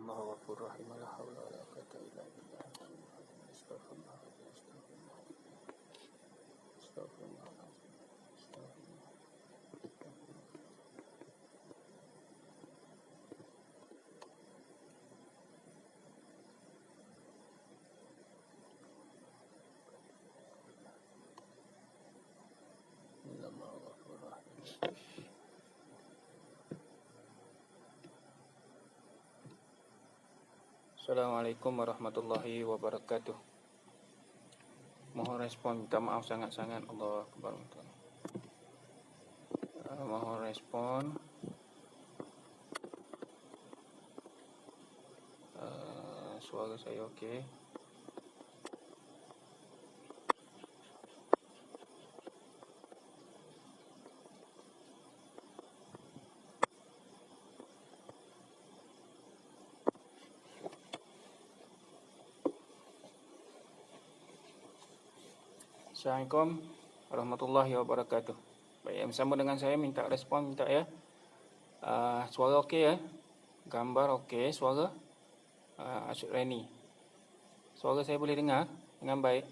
Maha Ghafur Rahim. La haula wala quwwata illa billah. Astaghfirullah. Astaghfirullah. Astaghfirullah. Maha Ghafur Rahim. Assalamualaikum warahmatullahi wabarakatuh. Mohon respon, minta maaf sangat-sangat. Allah Akbar. Mohon respon. Suara saya okey. Assalamualaikum warahmatullahi wabarakatuh. Baik, yang bersama dengan saya minta respon, minta ya. Suara okey ya. Gambar okey, suara Asyik Reni. Suara saya boleh dengar dengan baik.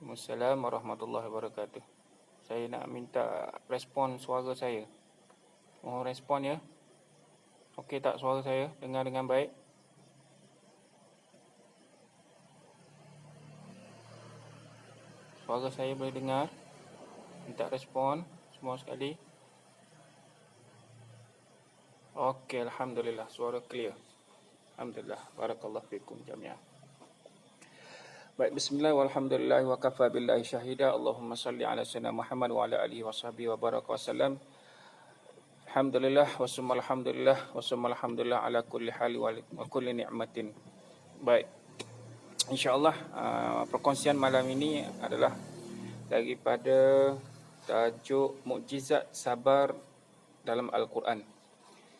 Assalamualaikum warahmatullahi wabarakatuh. Saya nak minta respon suara saya. Mohon respon ya. Okey tak suara saya? Dengar dengan baik? Suara saya boleh dengar? Minta respon semua sekali. Okey, alhamdulillah, suara clear. Alhamdulillah, barakallahu fikum jami'an. Baik, bismillah walhamdulillah wa kafa billahi syahida. Allahumma salli ala sayyidina Muhammad wa ala alihi wa sahbihi wa baraka wasallam. Alhamdulillah wa summa alhamdulillah wa summa alhamdulillah ala kulli hali wa kulli ni'matin. Baik, InsyaAllah perkongsian malam ini adalah daripada tajuk Mukjizat Sabar dalam Al-Quran,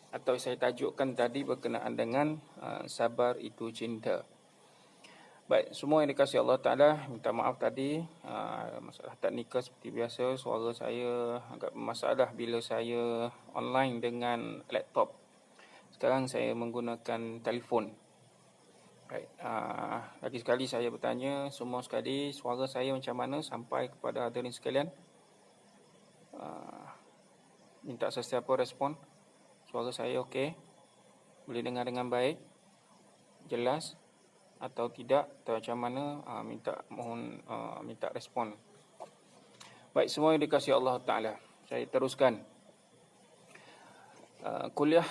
atau saya tajukkan tadi berkenaan dengan sabar itu cinta. Baik, semua yang dikasihi Allah Ta'ala, minta maaf tadi masalah teknikal seperti biasa. Suara saya agak bermasalah bila saya online dengan laptop. Sekarang saya menggunakan telefon. Baik, lagi sekali saya bertanya semua sekali, suara saya macam mana sampai kepada hadirin sekalian. Minta sesiapa respon. Suara saya okey? Boleh dengar dengan baik? Jelas? Atau tidak? Atau macam mana? Minta respon. Baik, semua yang dikasihi Allah Ta'ala, saya teruskan. Kuliah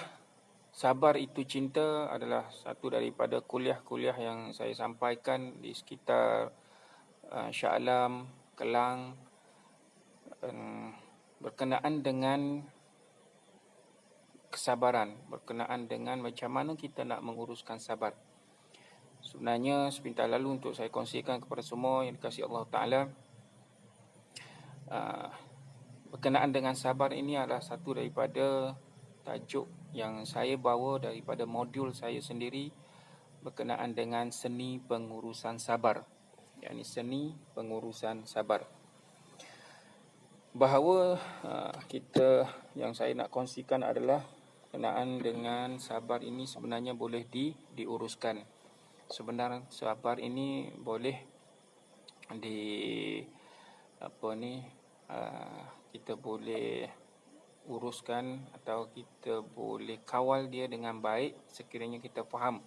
Sabar itu Cinta adalah satu daripada kuliah-kuliah yang saya sampaikan di sekitar Shah Alam, Kelang, berkenaan dengan kesabaran, berkenaan dengan macam mana kita nak menguruskan sabar. Sebenarnya sebentar lalu untuk saya kongsikan kepada semua yang dikasihi Allah Ta'ala, berkenaan dengan sabar ini adalah satu daripada tajuk yang saya bawa daripada modul saya sendiri berkenaan dengan seni pengurusan sabar, yakni seni pengurusan sabar. Bahawa kita yang saya nak kongsikan adalah berkenaan dengan sabar ini sebenarnya boleh diuruskan. Sebenarnya sabar ini boleh kita boleh uruskan atau kita boleh kawal dia dengan baik sekiranya kita faham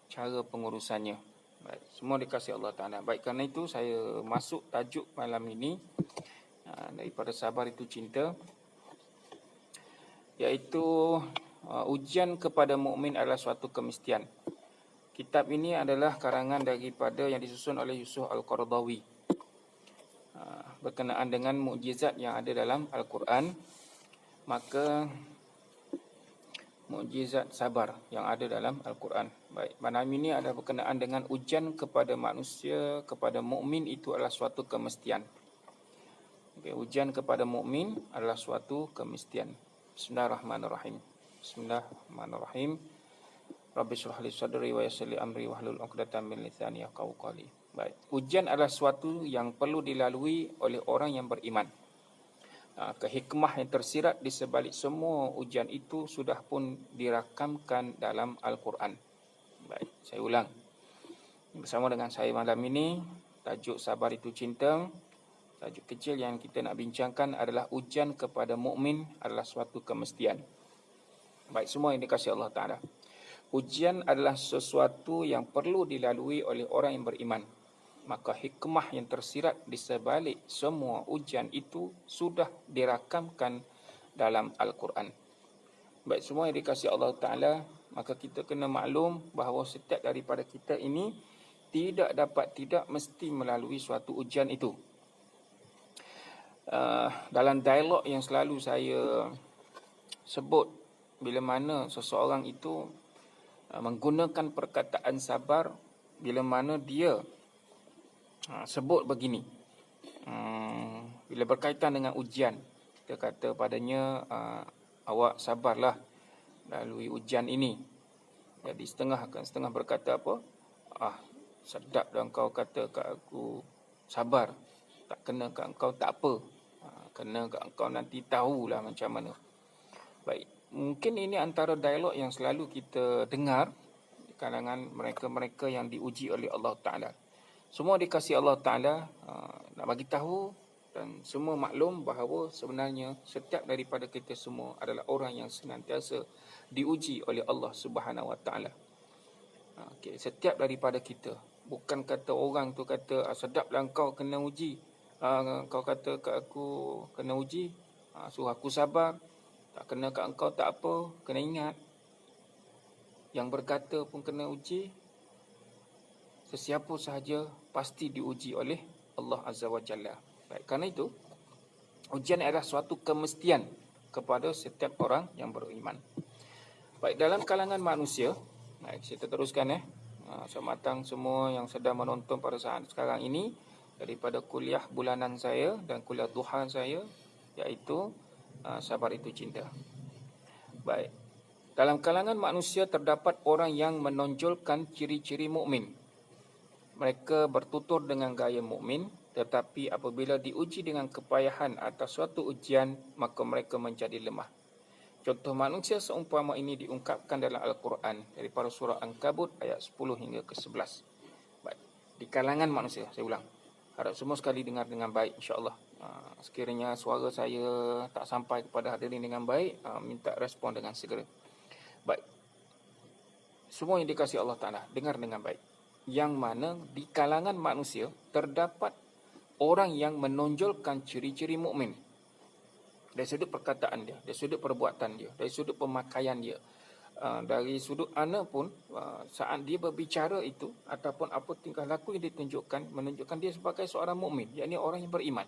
cara pengurusannya. Baik, semua dikasihi Allah Ta'ala. Baik, kerana itu saya masuk tajuk malam ini daripada Sabar itu Cinta, iaitu ujian kepada mukmin adalah suatu kemestian. Kitab ini adalah karangan daripada yang disusun oleh Yusuf Al-Qaradawi, berkenaan dengan mukjizat yang ada dalam Al-Quran. Maka mukjizat sabar yang ada dalam Al-Quran. Baik, malam ini ada berkenaan dengan ujian kepada manusia, kepada mukmin itu adalah suatu kemestian. Okay, ujian kepada mukmin adalah suatu kemestian. Bismillahirrahmanirrahim. Bismillahirrahmanirrahim. Rabbi shrah li sadri wa yassir li amri wahlul 'uqdatam min lisani yafqahu qawli. Baik, ujian adalah suatu yang perlu dilalui oleh orang yang beriman. Kehikmah yang tersirat di sebalik semua ujian itu sudah pun dirakamkan dalam Al-Quran. Baik, saya ulang. Bersama dengan saya malam ini, tajuk Sabar Itu Cinta. Tajuk kecil yang kita nak bincangkan adalah ujian kepada mukmin adalah suatu kemestian. Baik, semua yang dikasihi Allah Ta'ala. Ujian adalah sesuatu yang perlu dilalui oleh orang yang beriman. Maka hikmah yang tersirat di sebalik semua ujian itu sudah dirakamkan dalam Al-Quran. Baik, semua yang dikasihi Allah Ta'ala, maka kita kena maklum bahawa setiap daripada kita ini tidak mesti melalui suatu ujian itu. Dalam dialog yang selalu saya sebut, bila mana seseorang itu menggunakan perkataan sabar, bila mana dia sebut begini, bila berkaitan dengan ujian, kita kata padanya, awak sabarlah melalui ujian ini. Jadi setengah berkata apa? Sedap dah kau kata kat aku sabar, tak kena kat engkau tak apa, kena kat engkau nanti tahulah macam mana. Baik, mungkin ini antara dialog yang selalu kita dengar di kalangan mereka-mereka yang diuji oleh Allah Ta'ala. Semua dikasihi Allah Ta'ala, nak bagi tahu dan semua maklum bahawa sebenarnya setiap daripada kita semua adalah orang yang senantiasa diuji oleh Allah Subhanahu Wa Ta'ala. Setiap daripada kita, bukan kata orang tu kata sedaplah kau kena uji, kau kata kat aku kena uji, suruh aku sabar, tak kena kat engkau tak apa. Kena ingat, yang berkata pun kena uji, sesiapa sahaja pasti diuji oleh Allah Azza wa Jalla. Baik, kerana itu ujian adalah suatu kemestian kepada setiap orang yang beriman. Baik, dalam kalangan manusia, baik, saya teruskan sematang semua yang sedang menonton pada saat sekarang ini daripada kuliah bulanan saya dan kuliah duha saya, iaitu Sabar Itu Cinta. Baik, dalam kalangan manusia terdapat orang yang menonjolkan ciri-ciri mukmin. Mereka bertutur dengan gaya mukmin, tetapi apabila diuji dengan kepayahan atas suatu ujian, maka mereka menjadi lemah. Contoh manusia seumpama ini diungkapkan dalam Al-Quran daripada surah Ankabut ayat 10 hingga ke 11. Baik, di kalangan manusia, saya ulang. Harap semua sekali dengar dengan baik, insya-Allah. Sekiranya suara saya tak sampai kepada hadirin dengan baik, minta respon dengan segera. Baik, semua yang dikasihi Allah Ta'ala, dengar dengan baik. Yang mana di kalangan manusia terdapat orang yang menonjolkan ciri-ciri mukmin dari sudut perkataan dia, dari sudut perbuatan dia, dari sudut pemakaian dia, dari sudut ana pun, saat dia berbicara itu ataupun apa tingkah laku yang ditunjukkan, menunjukkan dia sebagai seorang mukmin, yakni orang yang beriman.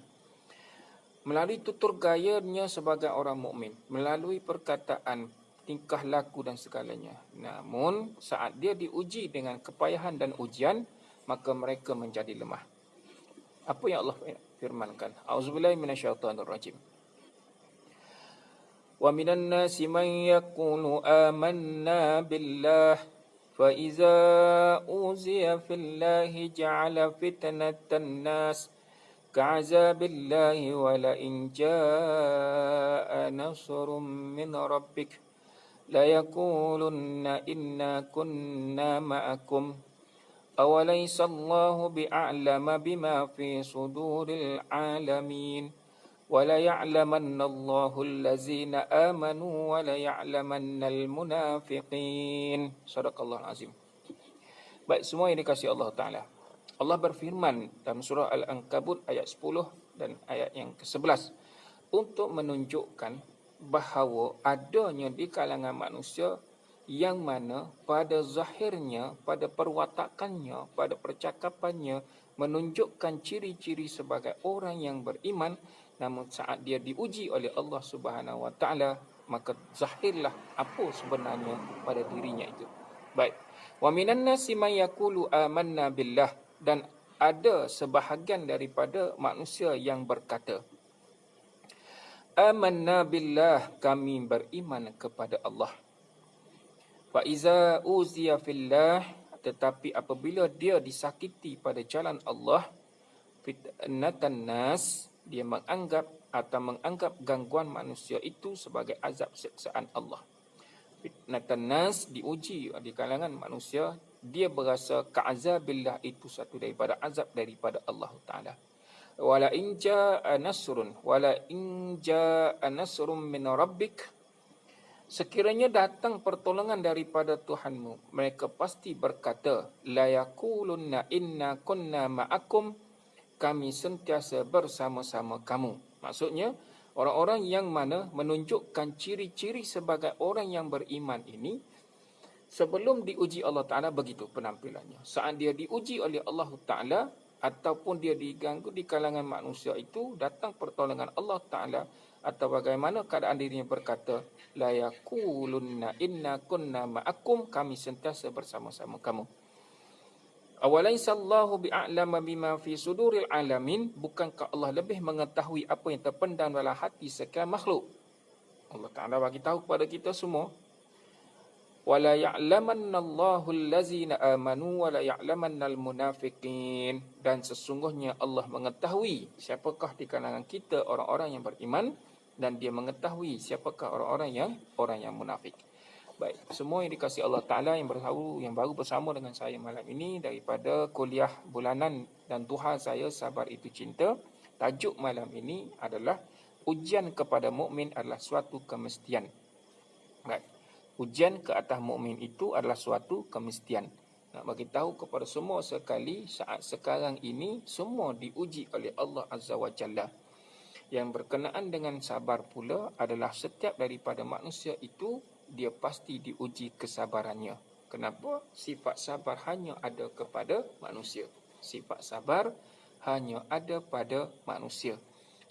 Melalui tutur gayanya sebagai orang mukmin, melalui perkataan, tingkah laku dan segalanya. Namun saat dia diuji dengan kepayahan dan ujian, maka mereka menjadi lemah. Apa yang Allah firmankan? A'udzubillahi minasyaitonirrajim. Wa minan nasi man yaqulu amanna billah fa iza uziya fillahi ja'ala fitnatan nas ka'azabillahi wa la in jaa'a nasrun min rabbik la yaqulunna inna kunna ma'akum awalaysa Allahu bi'a'lama bima fi suduril alamin wa la ya'lamanna Allahu allazina amanu wa la ya'lamanna al-munafiqin. Sadaqallahul azim. Baik, semua yang dikasihi Allah Ta'ala, Allah berfirman dalam surah Al-Ankabut ayat 10 dan ayat yang ke-11 untuk menunjukkan bahawa adanya di kalangan manusia yang mana pada zahirnya, pada perwatakannya, pada percakapannya menunjukkan ciri-ciri sebagai orang yang beriman, namun saat dia diuji oleh Allah Subhanahu Wa Taala, maka zahirlah apa sebenarnya pada dirinya itu. Baik, wa minan nasi may yaqulu amanna billah, dan ada sebahagian daripada manusia yang berkata, amanna billah, kami beriman kepada Allah. Fa iza uziya fillah, tetapi apabila dia disakiti pada jalan Allah, fitnatan nas, dia menganggap atau menganggap gangguan manusia itu sebagai azab siksaan Allah. Fitnatan nas, diuji di kalangan manusia, dia berasa ka'azabillah itu satu daripada azab daripada Allah Ta'ala. Wala in jaa nasrun min rabbik, sekiranya datang pertolongan daripada Tuhanmu, mereka pasti berkata, la yaqulunna inna kunna ma'akum, kami sentiasa bersama-sama kamu. Maksudnya, orang-orang yang mana menunjukkan ciri-ciri sebagai orang yang beriman ini, sebelum diuji Allah Ta'ala begitu penampilannya. Saat dia diuji oleh Allah Ta'ala, ataupun dia diganggu di kalangan manusia itu, datang pertolongan Allah Ta'ala, atau bagaimana keadaan dirinya berkata, la yaqulunna inna kunna ma'akum, kami sentiasa bersama-sama kamu. Awalaysallahu bi'a'lama bima fi suduril alamin, bukankah Allah lebih mengetahui apa yang terpendam dalam hati sekian makhluk? Allah Ta'ala bagi tahu kepada kita semua, wala ya'lamannallahu allazina amanu wala ya'lamannal munafiqin, dan sesungguhnya Allah mengetahui siapakah di kalangan kita orang-orang yang beriman, dan dia mengetahui siapakah orang yang munafik. Baik, semua yang dikasihi Allah Ta'ala yang baru bersama dengan saya malam ini daripada kuliah bulanan dan duha saya, Sabar Itu Cinta. Tajuk malam ini adalah ujian kepada mukmin adalah suatu kemestian. Baik, ujian ke atas mukmin itu adalah suatu kemestian. Nak bagi tahu kepada semua sekali, saat sekarang ini semua diuji oleh Allah Azza wa Jalla. Yang berkenaan dengan sabar pula adalah setiap daripada manusia itu, dia pasti diuji kesabarannya. Kenapa? Sifat sabar hanya ada kepada manusia. Sifat sabar hanya ada pada manusia.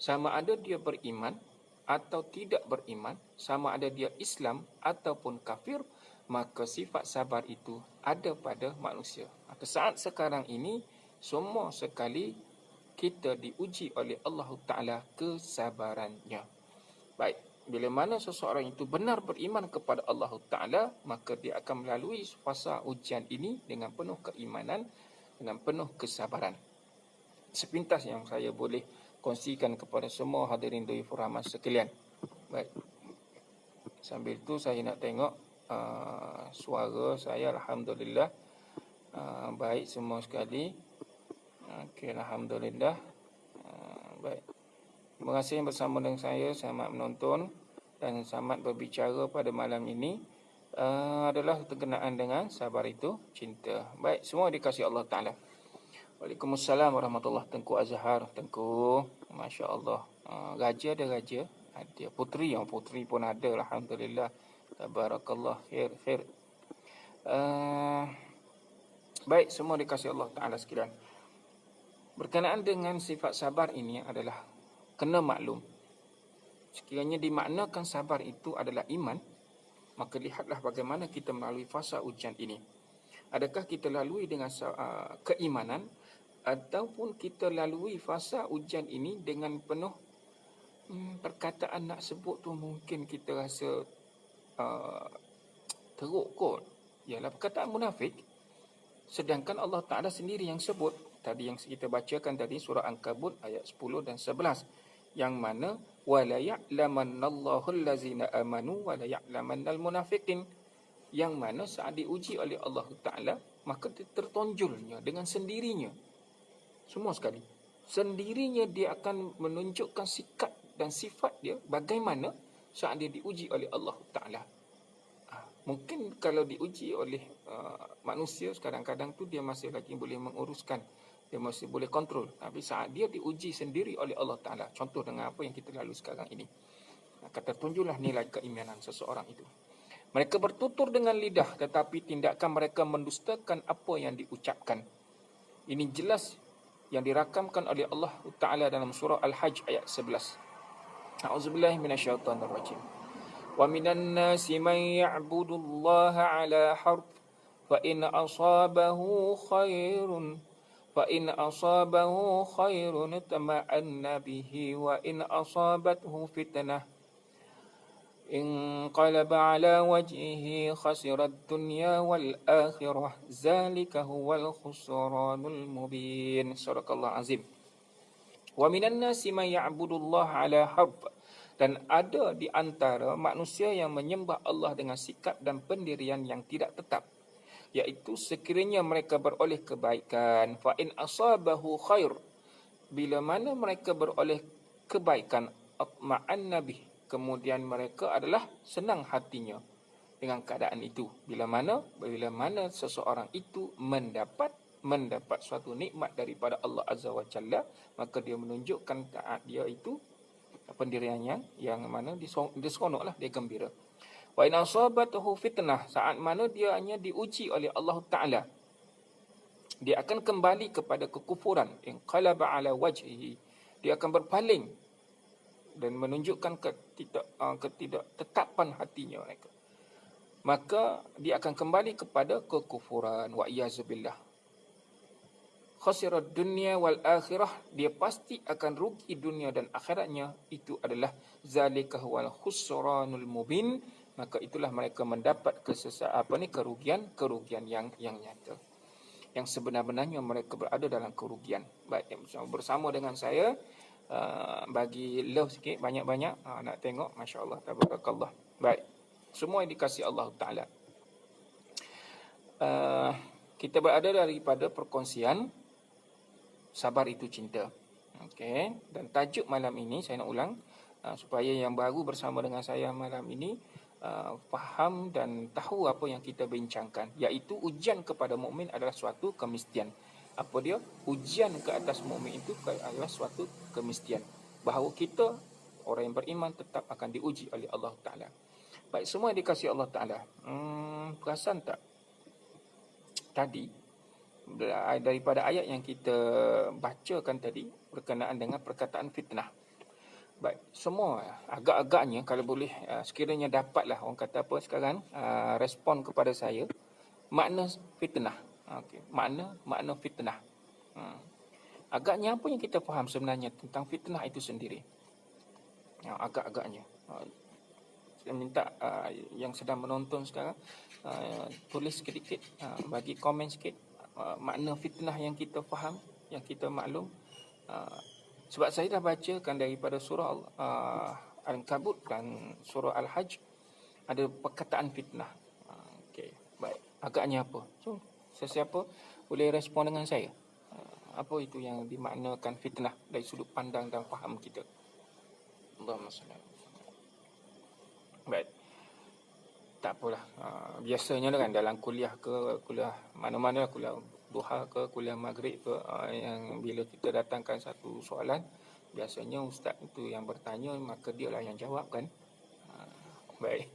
Sama ada dia beriman atau tidak beriman, sama ada dia Islam ataupun kafir, maka sifat sabar itu ada pada manusia. Maka saat sekarang ini, semua sekali kita diuji oleh Allah Ta'ala kesabarannya. Baik, bila mana seseorang itu benar beriman kepada Allah Ta'ala, maka dia akan melalui fasa ujian ini dengan penuh keimanan, dengan penuh kesabaran. Sepintas yang saya boleh kongsikan kepada semua hadirin dhaifur rahmat sekalian. Baik, sambil itu saya nak tengok suara saya, alhamdulillah baik semua sekali. Okey, alhamdulillah. Baik. Terima kasih bersama dengan saya, selamat menonton dan selamat berbicara pada malam ini. Adalah berkenaan dengan Sabar Itu Cinta. Baik, semua dikasihi Allah Ta'ala. Waalaikumsalam warahmatullahi. Tengku Azhar, Tengku, Masya Allah. Raja ada raja, ada puteri, yang puteri pun ada, alhamdulillah. Tabarakallah, khair. Baik, semua dikasihi Allah Ta'ala sekalian. Berkenaan dengan sifat sabar ini adalah kena maklum. Sekiranya dimaknakan sabar itu adalah iman, maka lihatlah bagaimana kita melalui fasa ujian ini. Adakah kita lalui dengan keimanan, ataupun kita lalui fasa ujian ini dengan penuh perkataan nak sebut tu mungkin kita rasa teruk kot. Ialah perkataan munafik. Sedangkan Allah Ta'ala sendiri yang sebut. Tadi yang kita bacakan tadi surah Ankabut ayat 10 dan 11, yang mana wala ya'lamannallahu allazina amanu wala ya'lamannal munafiqin, yang mana saat diuji oleh Allah Ta'ala maka tertonjolnya dengan sendirinya. Semua sekali sendirinya dia akan menunjukkan sikap dan sifat dia bagaimana saat dia diuji oleh Allah Ta'ala. Mungkin kalau diuji oleh manusia kadang-kadang tu dia masih lagi boleh menguruskan, dia masih boleh kontrol. Tapi saat dia diuji sendiri oleh Allah Ta'ala, contoh dengan apa yang kita lalui sekarang ini, maka tertunjuklah nilai keimanan seseorang itu. Mereka bertutur dengan lidah, tetapi tindakan mereka mendustakan apa yang diucapkan. Ini jelas yang dirakamkan oleh Allah Ta'ala dalam surah Al-Hajj ayat 11. A'udzubillahi minasyaitonirrajim. Wa minan nasi man ya'budullaha ala harf fa in asabahu khairun tama'anna bihi wa in asabathu fitnah inqalaba ala wajhihi khasirat dunya wal akhirah zalika huwal khusranul mubin. Sadaqallahu azim. Wa minan nasi may ya'budullah ala harf. Dan ada di antara manusia yang menyembah Allah dengan sikap dan pendirian yang tidak tetap, iaitu sekiranya mereka beroleh kebaikan, fa in asabahu khair, bila mana mereka beroleh kebaikan, atma'an nabi, kemudian mereka adalah senang hatinya dengan keadaan itu. Bila mana seseorang itu mendapat suatu nikmat daripada Allah Azza wa Jalla, maka dia menunjukkan taat dia itu pendiriannya yang mana dia seronoklah, dia gembira. Wa in asabatuhu fitnah, saat mana dia hanya diuji oleh Allah Taala, dia akan kembali kepada kekufuran, inqalaba ala wajhihi, dia akan berpaling dan menunjukkan ketidaktetapan hatinya mereka, maka dia akan kembali kepada kekufuran. Wa iyazubillah, khasirad dunya wal akhirah, dia pasti akan rugi dunia dan akhiratnya. Itu adalah zalika wal khusranul mubin, maka itulah mereka mendapat kerugian yang nyata, yang sebenar-benarnya mereka berada dalam kerugian. Baik, bersama dengan saya, bagi love sikit banyak-banyak, nak tengok, masya-Allah, tabarakallah. Baik, semua yang dikasihi Allah Taala. Kita berada daripada perkongsian sabar itu cinta. Okey, dan tajuk malam ini saya nak ulang, supaya yang baru bersama dengan saya malam ini faham dan tahu apa yang kita bincangkan, iaitu ujian kepada mukmin adalah suatu kemestian. Apa dia? Ujian ke atas mukmin itu adalah suatu kemestian, bahawa kita orang yang beriman tetap akan diuji oleh Allah Taala. Baik, semua yang dikasihi Allah Taala, perasan tak tadi daripada ayat yang kita bacakan tadi berkenaan dengan perkataan fitnah? Baik, semua agak-agaknya kalau boleh sekiranya dapatlah, orang kata apa sekarang, respon kepada saya makna fitnah. Okey, makna fitnah. Agaknya apa yang kita faham sebenarnya tentang fitnah itu sendiri? Agak-agaknya saya minta yang sedang menonton sekarang tulis sedikit, bagi komen sikit makna fitnah yang kita faham, yang kita maklum. Sebab saya dah bacakan daripada surah Al-Ankabut dan surah Al-Hajj ada perkataan fitnah. Okey, baik. Agaknya apa? So, sesiapa boleh respon dengan saya? Apa itu yang dimaknakan fitnah dari sudut pandang dan faham kita? Allahumma salli. Baik. Tak apalah. Biasanya kan dalam kuliah mana-mana, kuliah duha ke kuliah maghrib ke, yang bila kita datangkan satu soalan, biasanya ustaz itu yang bertanya, maka dialah yang jawab kan. Baik.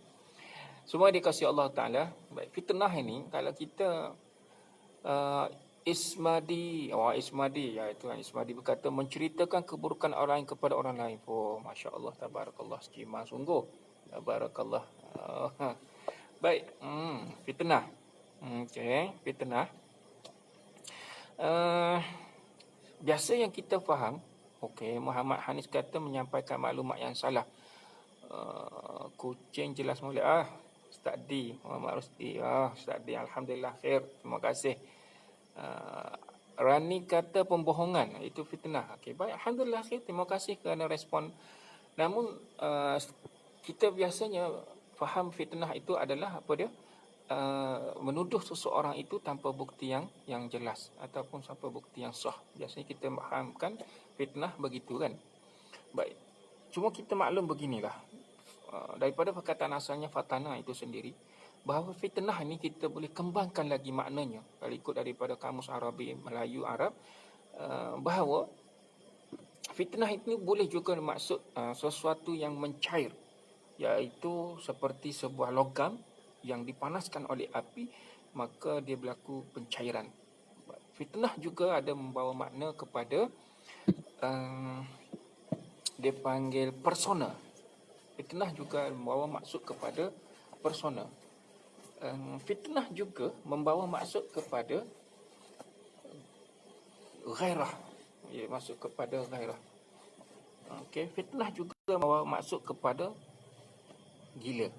Semua dikasihi Allah Taala. Baik, fitnah ini kalau kita Ismadi iaitu Ismadi berkata menceritakan keburukan orang lain kepada orang lain. Oh, masya-Allah, tabarakallah, stima sungguh. Tabarakallah. Baik, fitnah. Okey, fitnah. Biasa yang kita faham, okey, Muhammad Hanis kata menyampaikan maklumat yang salah. Kucing jelas mulai. Ustaz D, Muhammad Rusdi. Ustaz D, alhamdulillah khair. Terima kasih. Rani kata pembohongan itu fitnah. Okey, baik, alhamdulillah khair. Terima kasih kerana respon. Namun kita biasanya faham fitnah itu adalah apa dia? Menuduh seseorang itu tanpa bukti yang jelas ataupun tanpa bukti yang sah. Biasanya kita fahamkan fitnah begitu kan. Baik. Cuma kita maklum beginilah. Daripada perkataan asalnya fatana itu sendiri, bahawa fitnah ini kita boleh kembangkan lagi maknanya kalau ikut daripada kamus Arabi Melayu Arab, bahawa fitnah itu boleh juga maksud sesuatu yang mencair, iaitu seperti sebuah logam yang dipanaskan oleh api, maka dia berlaku pencairan. Fitnah juga ada membawa makna kepada dia panggil persona. Fitnah juga membawa maksud kepada persona. Fitnah juga membawa maksud kepada ghairah. Ya, maksud kepada ghairah. Okey, fitnah juga membawa maksud kepada gila.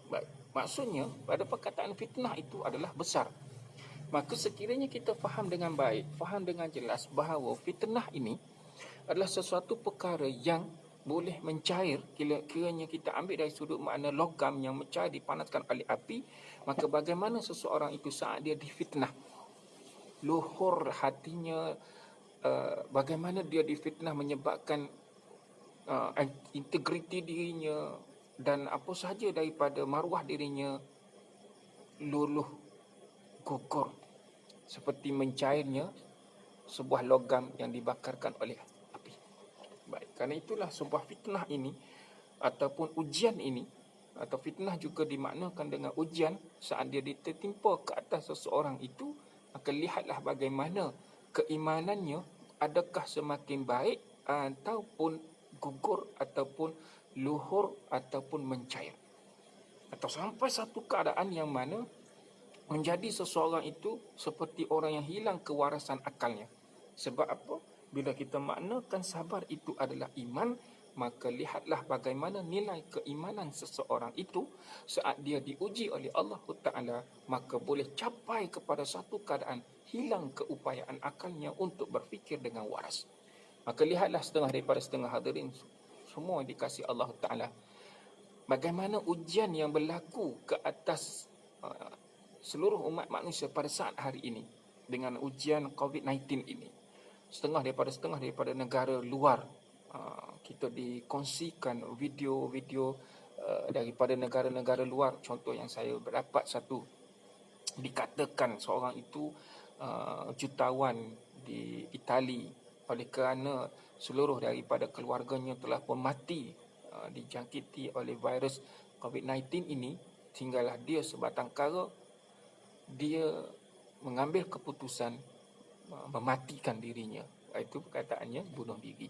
Baik. Maksudnya pada perkataan fitnah itu adalah besar. Maka sekiranya kita faham dengan baik, faham dengan jelas bahawa fitnah ini adalah sesuatu perkara yang boleh mencair. Kiranya kita ambil dari sudut makna logam yang mencair dipanaskan oleh api, maka bagaimana seseorang itu saat dia difitnah, luhur hatinya, bagaimana dia difitnah menyebabkan integriti dirinya dan apa sahaja daripada maruah dirinya luluh gugur seperti mencairnya sebuah logam yang dibakarkan oleh api. Baik, kerana itulah sebuah fitnah ini ataupun ujian ini, atau fitnah juga dimaknakan dengan ujian, saat dia ditertimpa ke atas seseorang itu, maka lihatlah bagaimana keimanannya, adakah semakin baik ataupun gugur ataupun luhur ataupun mencair, atau sampai satu keadaan yang mana menjadi seseorang itu seperti orang yang hilang kewarasan akalnya. Sebab apa? Bila kita maknakan sabar itu adalah iman, maka lihatlah bagaimana nilai keimanan seseorang itu saat dia diuji oleh Allah Ta'ala, maka boleh capai kepada satu keadaan hilang keupayaan akalnya untuk berfikir dengan waras. Maka lihatlah setengah daripada setengah hadirin semua dikasih Allah Ta'ala, bagaimana ujian yang berlaku ke atas seluruh umat manusia pada saat hari ini dengan ujian COVID-19 ini. Setengah daripada negara luar, kita dikongsikan video-video daripada negara-negara luar. Contoh yang saya berdapat satu, dikatakan seorang itu jutawan di Itali, oleh kerana seluruh daripada keluarganya telah pun mati dijangkiti oleh virus COVID-19 ini, sehinggalah dia sebatang kara dia mengambil keputusan mematikan dirinya. Itu perkataannya bunuh diri.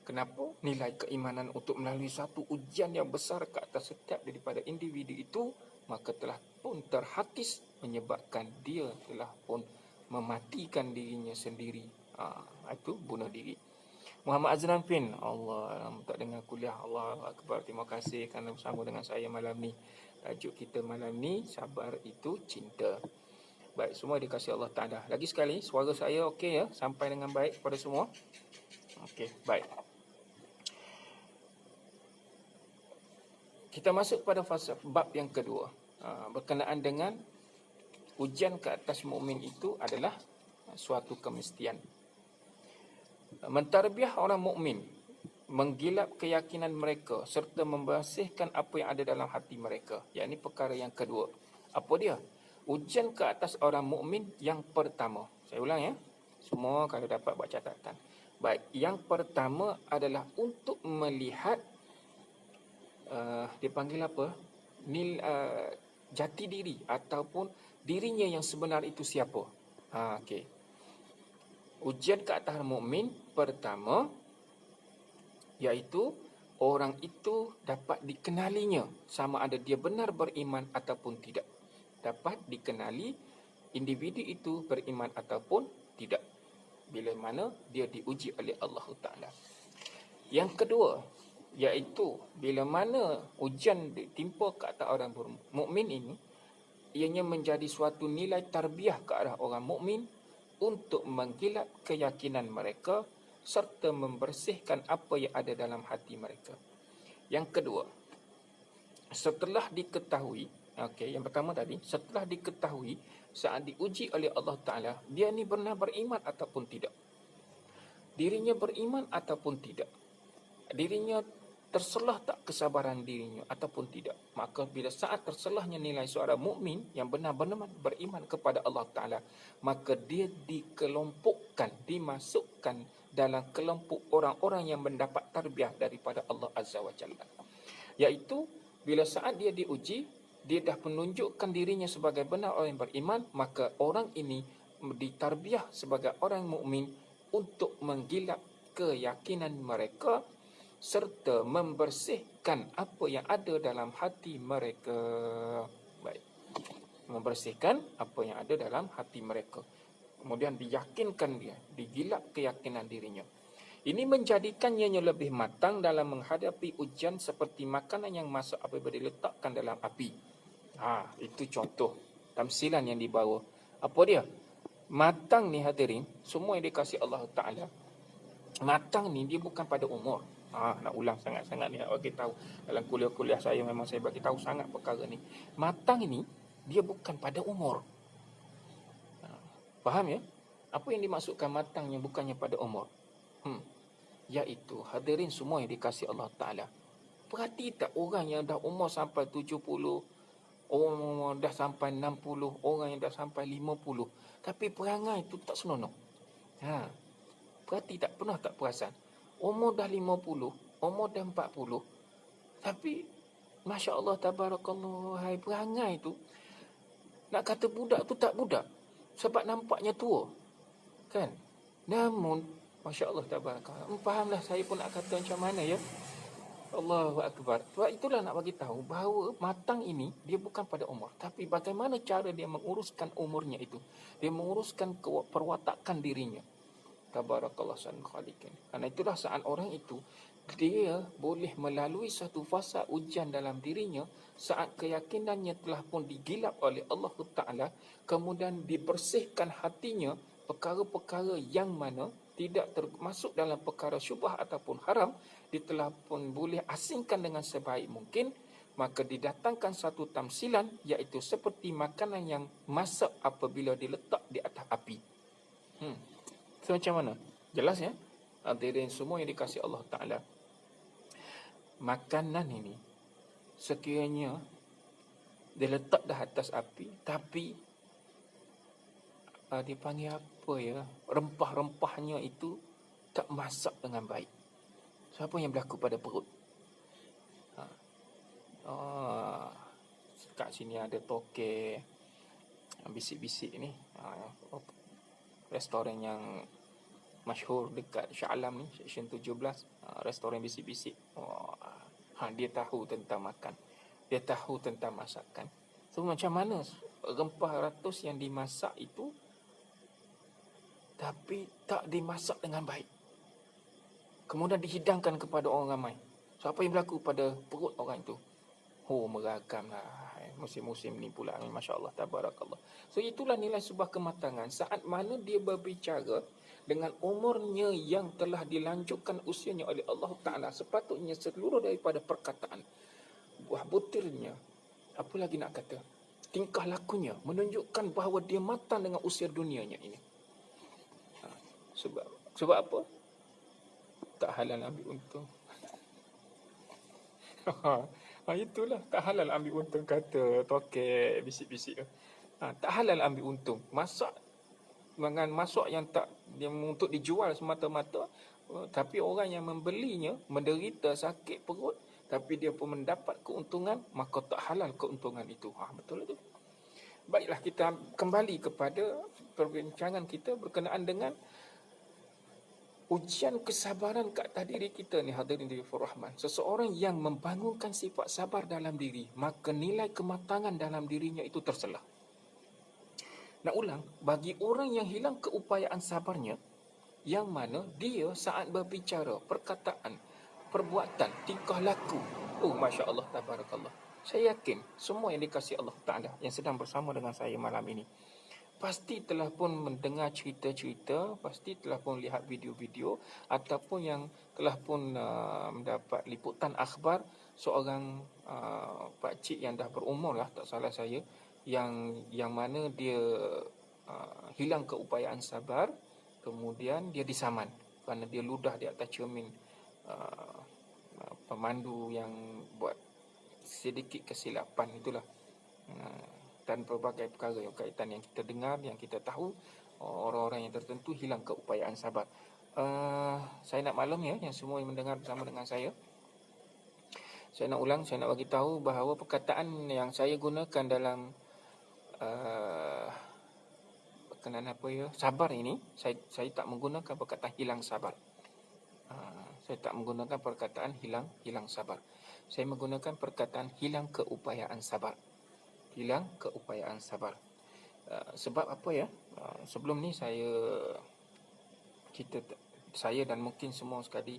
Kenapa? Nilai keimanan untuk melalui satu ujian yang besar ke atas setiap daripada individu itu, maka telah pun terhakis menyebabkan dia telah pun mematikan dirinya sendiri. Itu bunuh diri. Muhammad Azlan Pin, Allah tak dengar kuliah. Allah Akbar. Terima kasih kerana bersama dengan saya malam ni. Tajuk kita malam ni, sabar itu cinta. Baik, semua dikasih Allah Ta'ala. Lagi sekali, suara saya okey ya? Sampai dengan baik kepada semua? Okey, baik. Kita masuk pada fasa bab yang kedua. Berkenaan dengan ujian ke atas mukmin itu adalah suatu kemestian. Mentarbiah orang mukmin, menggilap keyakinan mereka serta membersihkan apa yang ada dalam hati mereka. Yang ini perkara yang kedua. Apa dia? Ujian ke atas orang mukmin yang pertama. Saya ulang ya. Semua kalau dapat buat catatan. Baik, yang pertama adalah untuk melihat dipanggil apa? Jati diri ataupun dirinya yang sebenar itu siapa. Okey. Ujian ke atas mukmin pertama, iaitu orang itu dapat dikenalinya sama ada dia benar beriman ataupun tidak. Dapat dikenali individu itu beriman ataupun tidak, bila mana dia diuji oleh Allah Ta'ala. Yang kedua, iaitu bila mana ujian ditimpa ke atas orang mukmin ini, ianya menjadi suatu nilai tarbiyah ke arah orang mukmin untuk menggilap keyakinan mereka serta membersihkan apa yang ada dalam hati mereka. Yang kedua, setelah diketahui, yang pertama tadi, setelah diketahui saat diuji oleh Allah Ta'ala, dia ni benar beriman ataupun tidak, dirinya beriman ataupun tidak, dirinya terselah tak kesabaran dirinya ataupun tidak, maka bila saat terselahnya nilai seorang mukmin yang benar-benar beriman kepada Allah Ta'ala, maka dia dikelompokkan, dimasukkan dalam kelompok orang-orang yang mendapat tarbiyah daripada Allah Azza wa Jalla. Iaitu bila saat dia diuji, dia dah menunjukkan dirinya sebagai benar orang yang beriman, maka orang ini ditarbiyah sebagai orang mukmin untuk menggilap keyakinan mereka serta membersihkan apa yang ada dalam hati mereka. Baik. Membersihkan apa yang ada dalam hati mereka. Kemudian diyakinkan dia, digilap keyakinan dirinya. Ini menjadikannya lebih matang dalam menghadapi ujian seperti makanan yang masak apabila diletakkan dalam api. Itu contoh tamsilan yang dibawa. Apa dia? Matang ni hadirin, semua yang dikasih Allah Ta'ala. Matang ni dia bukan pada umur. Nak ulang sangat-sangat ni nak bagi tahu. Dalam kuliah-kuliah saya memang saya bagi tahu sangat perkara ni. Matang ini dia bukan pada umur. Faham ya? Apa yang dimaksudkan matang yang bukannya pada umur? Iaitu hadirin semua yang dikasihi Allah Ta'ala. Perhati tak orang yang dah umur sampai 70, orang dah sampai 60, orang yang dah sampai 50. Tapi perangai tu tak senonoh. Perhati tak, pernah tak perasan? Umur dah 50, umur dah 40. Tapi Masya Allah, tabarakallah, hai, perangai tu, nak kata budak tu tak budak. Sebab nampaknya tua. Kan? Namun, Masya Allah, tabarakallah. Fahamlah saya pun nak kata macam mana ya. Allahu Akbar. Sebab itulah nak bagi tahu bahawa matang ini dia bukan pada umur, tapi bagaimana cara dia menguruskan umurnya itu. Dia menguruskan perwatakan dirinya. Tabarakallah san khaliqin. Karena itulah saat orang itu dia boleh melalui satu fasa ujian dalam dirinya saat keyakinannya telah pun digilap oleh Allah Ta'ala, kemudian dibersihkan hatinya perkara-perkara yang mana tidak termasuk dalam perkara syubhah ataupun haram, dia telah pun boleh asingkan dengan sebaik mungkin. Maka didatangkan satu tamsilan, iaitu seperti makanan yang masak apabila diletak di atas api. So macam mana? Jelas ya? Hadirin semua yang dikasihi Allah Ta'ala. Makanan ini sekiranya diletak di atas api, tapi dipanggil apa ya, rempah-rempahnya itu tak masak dengan baik. So apa yang berlaku pada perut? Kat sini ada tokek bisik-bisik ni. Restoran yang masyhur dekat Shah Alam ni, Seksyen 17, restoran bisik-bisik. Dia tahu tentang makan. Dia tahu tentang masakan. So macam mana rempah ratus yang dimasak itu tapi tak dimasak dengan baik, kemudian dihidangkan kepada orang ramai. So apa yang berlaku pada perut orang itu? Meragamlah. Musim-musim ni pula, Masya Allah, tabarakallah. So itulah nilai sebuah kematangan. Saat mana dia berbicara dengan umurnya yang telah dilanjutkan usianya oleh Allah Ta'ala, sepatutnya seluruh daripada perkataan, buah butirnya, apa lagi nak kata, tingkah lakunya menunjukkan bahawa dia matang dengan usia dunianya ini. Sebab apa? Tak halal ambil untung. Itulah, tak halal ambil untung, kata tokek bisik-bisik. Tak halal ambil untung. Masak dengan masak yang tak yang untuk dijual semata-mata, tapi orang yang membelinya menderita sakit perut, tapi dia pun mendapat keuntungan, maka tak halal keuntungan itu. Betul itu. Baiklah, kita kembali kepada perbincangan kita berkenaan dengan ujian kesabaran kat atas diri kita ni, hadirin dirahmati Rahman. Seseorang yang membangunkan sifat sabar dalam diri, maka nilai kematangan dalam dirinya itu terselah. Nak ulang, bagi orang yang hilang keupayaan sabarnya, yang mana dia saat berbicara, perkataan, perbuatan, tingkah laku, Masya Allah, tabarakallah. Saya yakin semua yang dikasihi Allah Ta'ala yang sedang bersama dengan saya malam ini pasti telah pun mendengar cerita-cerita, pasti telah pun lihat video-video, ataupun yang telah pun mendapat liputan akhbar seorang pakcik yang dah berumur lah, tak salah saya, yang mana dia hilang keupayaan sabar, kemudian dia disaman kerana dia ludah di atas cermin pemandu yang buat sedikit kesilapan itulah. Dan berbagai perkara yang berkaitan yang kita dengar, yang kita tahu, orang-orang yang tertentu hilang keupayaan sabar. Saya nak maklum ya, yang semua yang mendengar bersama dengan saya nak ulang, saya nak bagi tahu bahawa perkataan yang saya gunakan dalam berkenaan apa ya, sabar ini, saya tak menggunakan perkataan hilang sabar. Saya tak menggunakan perkataan hilang sabar. Saya menggunakan perkataan hilang keupayaan sabar. Hilang keupayaan sabar. Sebab apa ya? Sebelum ni saya dan mungkin semua sekali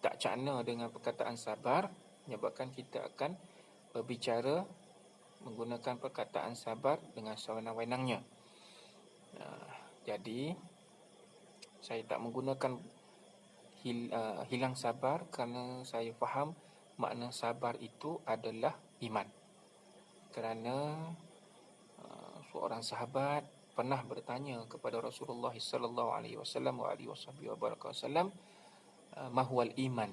tak cakna dengan perkataan sabar, menyebabkan kita akan berbicara menggunakan perkataan sabar dengan sewenang-wenangnya. Jadi Saya tak menggunakan hilang sabar kerana saya faham makna sabar itu adalah iman. Kerana seorang sahabat pernah bertanya kepada Rasulullah sallallahu alaihi wasallam wa alihi wasallam, ma huwal iman?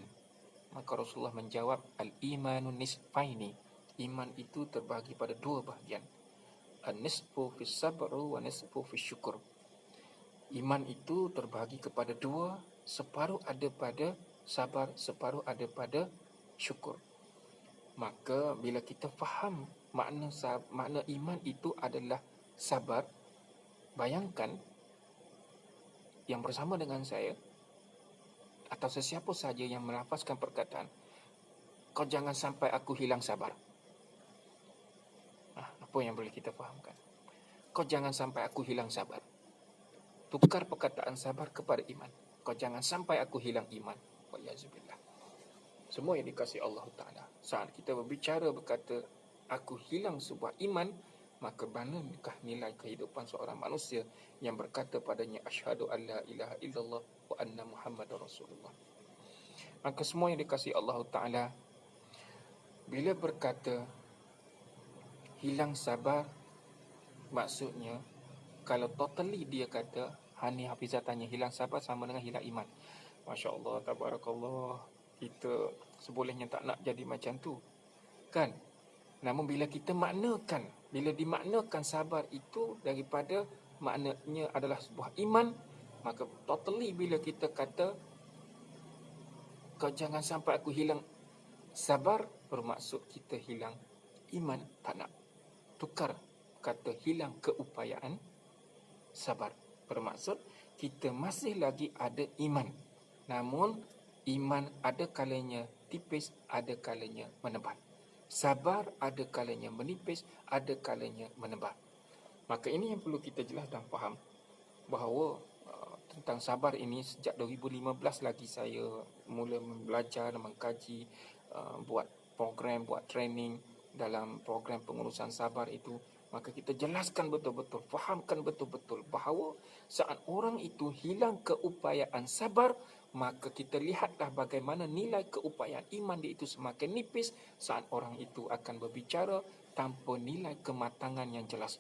Maka Rasulullah menjawab, al-imanu nisfaini. Iman itu terbahagi pada dua bahagian. An-nisfu fis sabru wa nisfu fis syukur. Iman itu terbahagi kepada dua, separuh ada pada sabar, separuh ada pada syukur. Maka bila kita faham makna iman itu adalah sabar, bayangkan yang bersama dengan saya atau sesiapa saja yang melafazkan perkataan, kau jangan sampai aku hilang sabar. Apa yang boleh kita fahamkan? Kau jangan sampai aku hilang sabar. Tukar perkataan sabar kepada iman. Kau jangan sampai aku hilang iman. Wa'iyazubillah. Semua yang dikasihi Allah Ta'ala. Saat kita berkata, aku hilang sebuah iman, maka manakah nilai kehidupan seorang manusia yang berkata padanya, asyhadu an la ilaha illallah wa anna Muhammadar Rasulullah. Maka semua yang dikasihi Allah Ta'ala, bila berkata hilang sabar, maksudnya kalau totally dia kata, Hani Hafizah tanya, hilang sabar sama dengan hilang iman. Masya Allah, tabarakallah. Kita sebolehnya tak nak jadi macam tu, kan? Namun bila kita maknakan, bila dimaknakan sabar itu daripada maknanya adalah sebuah iman, maka totally bila kita kata, kau jangan sampai aku hilang sabar, bermaksud kita hilang iman, tak nak. Tukar kata hilang keupayaan sabar, bermaksud kita masih lagi ada iman, namun iman ada kalanya tipis, ada kalanya menebal. Sabar ada kalanya menipis, ada kalanya menebal. Maka ini yang perlu kita jelas dan faham, bahawa tentang sabar ini sejak 2015 lagi saya mula belajar, mengkaji, buat program, buat training dalam program pengurusan sabar itu. Maka kita jelaskan betul-betul, fahamkan betul-betul bahawa saat orang itu hilang keupayaan sabar, maka kita lihatlah bagaimana nilai keupayaan iman dia itu semakin nipis saat orang itu akan berbicara tanpa nilai kematangan yang jelas.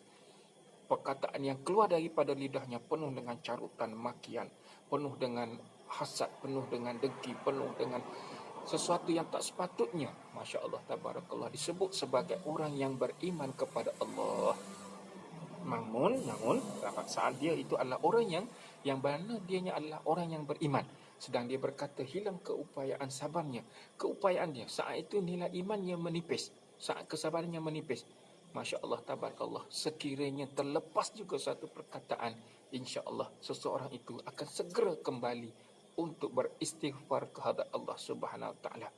Perkataan yang keluar daripada lidahnya penuh dengan carutan makian, penuh dengan hasad, penuh dengan dengki, penuh dengan sesuatu yang tak sepatutnya. Masya Allah, tabarakallah, disebut sebagai orang yang beriman kepada Allah. Namun saat dia itu adalah orang yang mana dianya adalah orang yang beriman, sedang dia berkata hilang keupayaan sabarnya, keupayaan dia, saat itu nilai imannya menipis, saat kesabarannya menipis. Masya Allah, tabarakallah, sekiranya terlepas juga satu perkataan, insya Allah seseorang itu akan segera kembali untuk beristighfar kehadrat Allah Subhanahu Wa Taala,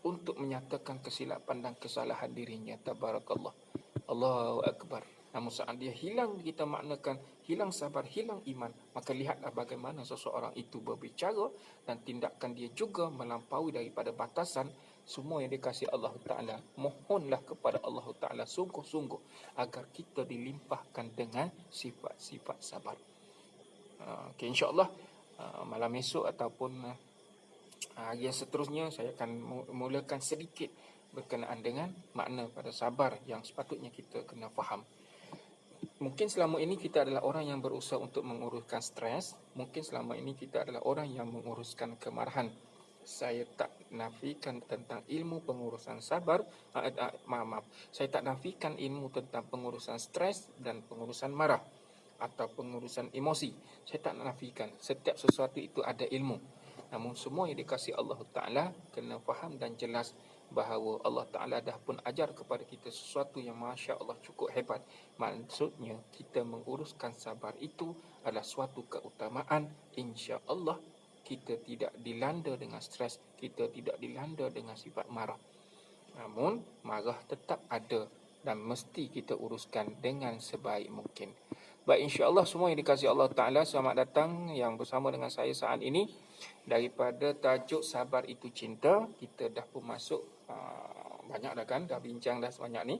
untuk menyatakan kesilapan dan kesalahan dirinya. Tabarakallah, Allahu Akbar. Namun saat dia hilang, kita maknakan hilang sabar, hilang iman, maka lihatlah bagaimana seseorang itu berbicara dan tindakan dia juga melampaui daripada batasan. Semua yang dikasihi Allah Ta'ala, mohonlah kepada Allah Ta'ala sungguh-sungguh agar kita dilimpahkan dengan sifat-sifat sabar. Okay, insyaAllah malam esok ataupun hari yang seterusnya saya akan mulakan sedikit berkenaan dengan makna pada sabar yang sepatutnya kita kena faham. Mungkin selama ini kita adalah orang yang berusaha untuk menguruskan stres. Mungkin selama ini kita adalah orang yang menguruskan kemarahan. Saya tak nafikan tentang ilmu pengurusan sabar. Saya tak nafikan ilmu tentang pengurusan stres dan pengurusan marah atau pengurusan emosi. Saya tak nafikan. Setiap sesuatu itu ada ilmu. Namun semua yang dikasihi Allah Ta'ala kena faham dan jelas bahawa Allah Ta'ala dah pun ajar kepada kita sesuatu yang Masya Allah cukup hebat. Maksudnya kita menguruskan sabar itu adalah suatu keutamaan. Insya Allah kita tidak dilanda dengan stres, kita tidak dilanda dengan sifat marah. Namun marah tetap ada dan mesti kita uruskan dengan sebaik mungkin. Baik, insya-Allah semua yang dikasihi Allah Ta'ala, selamat datang yang bersama dengan saya saat ini daripada tajuk Sabar Itu Cinta. Kita dah pun masuk banyak dah kan, dah bincang dah sebanyak ni.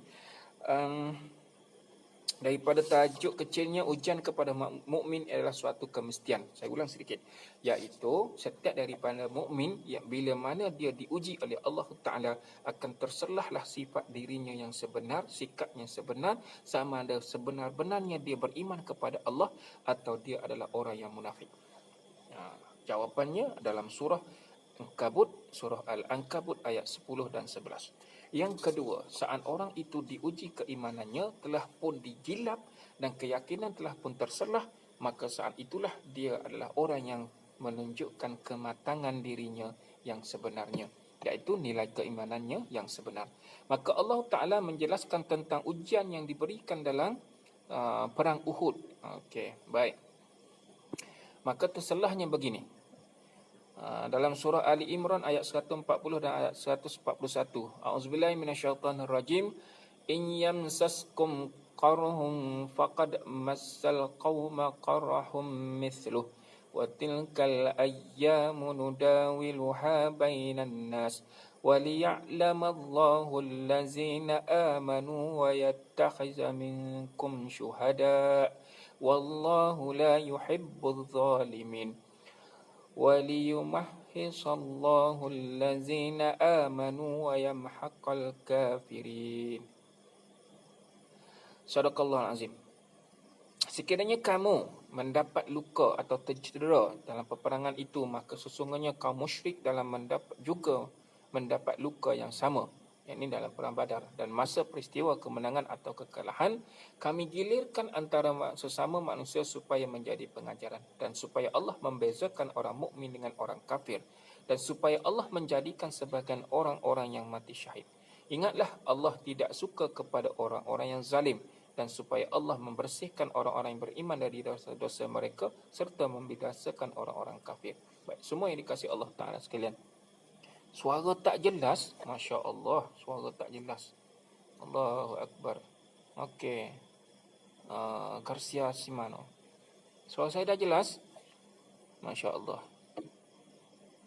Daripada tajuk kecilnya, ujian kepada mukmin adalah suatu kemestian. Saya ulang sedikit, iaitu setiap daripada mukmin yang bila mana dia diuji oleh Allah Taala, akan terselahlah sifat dirinya yang sebenar, sikap yang sebenar, sama ada sebenar-benarnya dia beriman kepada Allah atau dia adalah orang yang munafik. Jawapannya dalam surah Al-Ankabut ayat 10 dan 11. Yang kedua, saat orang itu diuji keimanannya telah pun digilap dan keyakinan telah pun terselah, maka saat itulah dia adalah orang yang menunjukkan kematangan dirinya yang sebenarnya, iaitu nilai keimanannya yang sebenar. Maka Allah Ta'ala menjelaskan tentang ujian yang diberikan dalam perang Uhud. Okey, baik. Maka terselahnya begini. Dalam surah Ali Imran ayat 140 dan ayat 141. A'udzubillahi minasyaitonirrajim. In yamsaskum qarhum faqad massal qauma qarhum mithluh wa tilkal ayyamu nudawiluha bainan nas wa liya'lamallahu allazina amanu wa yattakhiza minkum syuhada wallahu la yuhibbudz zalimin وَلِيُمَحِّصَ اللَّهُ الَّذِينَ آمَنُوا وَيَمْحَقَ الْكَافِرِينَ. Sadaqallahul Azim. Sekiranya kamu mendapat luka atau tercedera dalam peperangan itu, maka sesungguhnya kaum musyrik juga mendapat luka yang sama, yakni dalam perang Badar. Dan masa peristiwa kemenangan atau kekalahan, kami gilirkan antara sesama manusia supaya menjadi pengajaran, dan supaya Allah membezakan orang mukmin dengan orang kafir, dan supaya Allah menjadikan sebagian orang-orang yang mati syahid. Ingatlah, Allah tidak suka kepada orang-orang yang zalim, dan supaya Allah membersihkan orang-orang yang beriman dari dosa-dosa mereka, serta membinasakan orang-orang kafir. Baik, semua yang dikasihi Allah Ta'ala sekalian, suara tak jelas, Masya Allah, suara tak jelas. Allahu Akbar. Okey. Garcia Simano. Suara saya dah jelas? Masya Allah.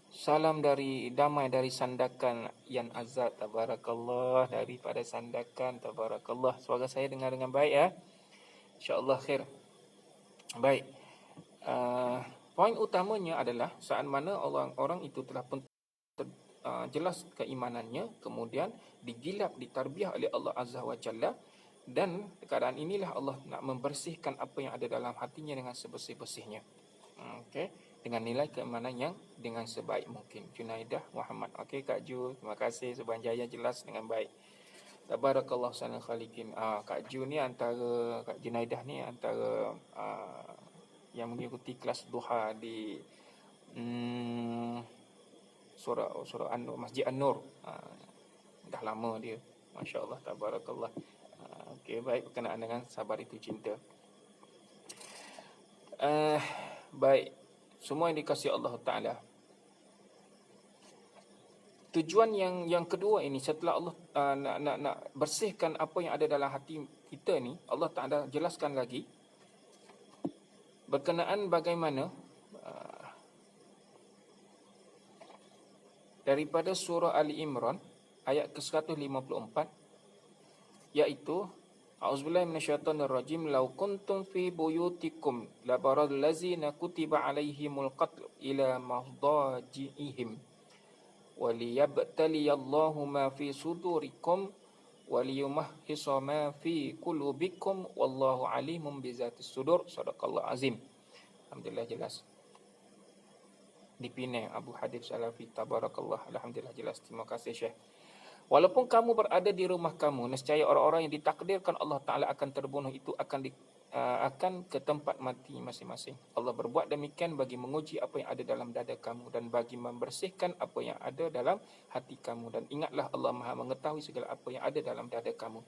Salam damai dari Sandakan Yan Azad. Tabarakallah, daripada Sandakan. Tabarakallah. Suara saya dengar dengan baik ya. InsyaAllah khair. Baik. Poin utamanya adalah saat mana orang-orang itu telah pun jelas keimanannya, kemudian digilap, ditarbiah oleh Allah Azza wa Jalla, dan keadaan inilah Allah nak membersihkan apa yang ada dalam hatinya dengan sebersih-bersihnya. Okey, dengan nilai keimanan yang dengan sebaik mungkin. Junaidah Muhammad. Okey Kak Ju, terima kasih, Subanjaya jelas dengan baik. Tabarakallah sanal khaliqin. Kak Ju ni antara, Kak Junaidah ni antara yang mengikuti kelas duha di surah An-Nur, Masjid An-Nur. Dah lama dia. Masya-Allah, tabarakallah. Okey, baik, berkenaan dengan sabar itu cinta. Baik, semua yang dikasihi Allah Taala. Tujuan yang kedua ini, setelah Allah nak bersihkan apa yang ada dalam hati kita ni, Allah Taala jelaskan lagi berkenaan bagaimana daripada surah Ali Imran ayat ke-154, iaitu A'udzubillahi minasyaitonirrajim. Law kuntum fi buyutikum labaral ladzina kutiba alaihimul qatl ila mahdaji'ihim waliyabtaliyallahu ma fi sudurikum waliyumahhisa ma fi qulubikum wallahu alimun bizatis sudur. Sadaqallahu azim. Alhamdulillah jelas. Di Penang, Abu Hadif Salafi. Tabarakallah. Alhamdulillah jelas. Terima kasih Syekh. Walaupun kamu berada di rumah kamu, nescaya orang-orang yang ditakdirkan Allah Ta'ala akan terbunuh itu akan ke tempat mati masing-masing. Allah berbuat demikian bagi menguji apa yang ada dalam dada kamu dan bagi membersihkan apa yang ada dalam hati kamu. Dan ingatlah, Allah Maha mengetahui segala apa yang ada dalam dada kamu.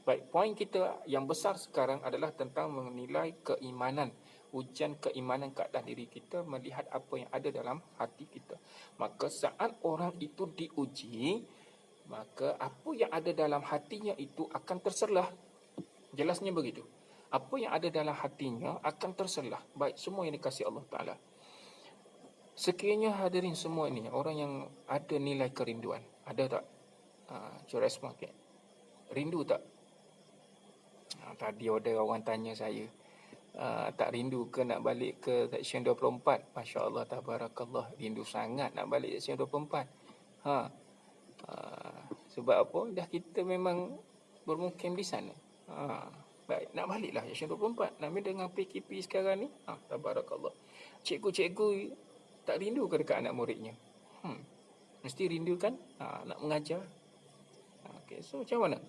Baik, poin kita yang besar sekarang adalah tentang menilai keimanan. Ujian keimanan ke atas diri kita, melihat apa yang ada dalam hati kita. Maka saat orang itu diuji, maka apa yang ada dalam hatinya itu akan terselah. Jelasnya begitu. Apa yang ada dalam hatinya akan terselah. Baik, semua yang dikasihi Allah Ta'ala. Sekiranya hadirin semua ini, orang yang ada nilai kerinduan, ada tak? Cuba respon. Rindu tak? Tadi ada orang tanya saya, tak rindu ke nak balik ke Seksyen 24? Masya Allah, tabarakallah, rindu sangat nak balik Seksyen 24. Ha. Sebab apa? Dah kita memang bermukim di sana. Baik, nak baliklah Seksyen 24. Nak dengan PKP sekarang ni, tabarakallah. Cikgu-cikgu tak rindu ke dekat anak muridnya? Mesti rindu kan? Nak mengajar. Okay, so macam mana?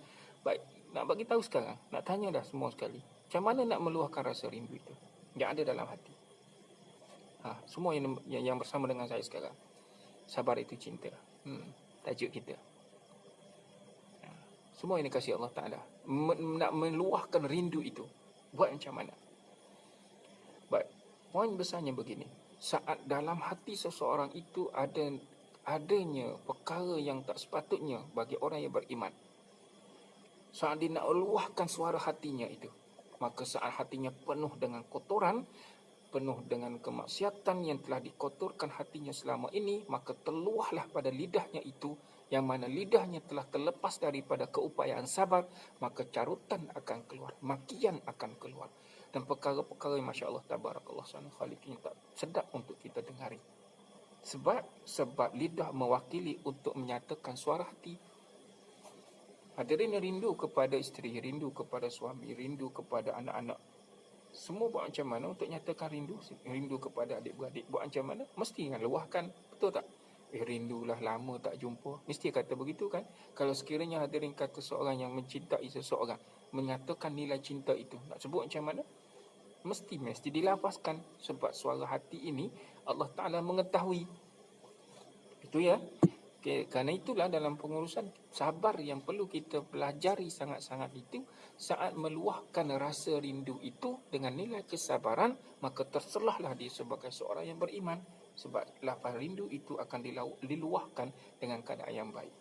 Baik, nak bagi tahu sekarang, nak tanya dah semua sekali. Macam mana nak meluahkan rasa rindu itu yang ada dalam hati? Semua yang bersama dengan saya sekarang. Sabar itu cinta. Tajuk kita. Semua yang dikasihi Allah Ta'ala. Nak meluahkan rindu itu, buat macam mana? Baik, poin besarnya begini. Saat dalam hati seseorang itu adanya perkara yang tak sepatutnya bagi orang yang beriman, saat dia nak luahkan suara hatinya itu, maka saat hatinya penuh dengan kotoran, penuh dengan kemaksiatan yang telah dikotorkan hatinya selama ini, maka terluahlah pada lidahnya itu, yang mana lidahnya telah terlepas daripada keupayaan sabar, maka carutan akan keluar, makian akan keluar, dan perkara-perkara yang Masya Allah, tabarakallah, sana khaliqin, tak sedap untuk kita dengari. Sebab lidah mewakili untuk menyatakan suara hati. Hadirin rindu kepada isteri, rindu kepada suami, rindu kepada anak-anak. Semua buat macam mana untuk nyatakan rindu? Rindu kepada adik-beradik, buat macam mana? Mesti kan luahkan, betul tak? Rindulah lama tak jumpa. Mesti kata begitu kan? Kalau sekiranya hadirin kata seorang yang mencintai seseorang, menyatakan nilai cinta itu, nak sebut macam mana? Mesti dilafazkan. Sebab suara hati ini Allah Ta'ala mengetahui. Itu ya. Okay, kerana itulah dalam pengurusan sabar yang perlu kita pelajari sangat-sangat itu. Saat meluahkan rasa rindu itu dengan nilai kesabaran, maka terselahlah dia sebagai seorang yang beriman. Sebab lafaz rindu itu akan diluahkan dengan keadaan yang baik.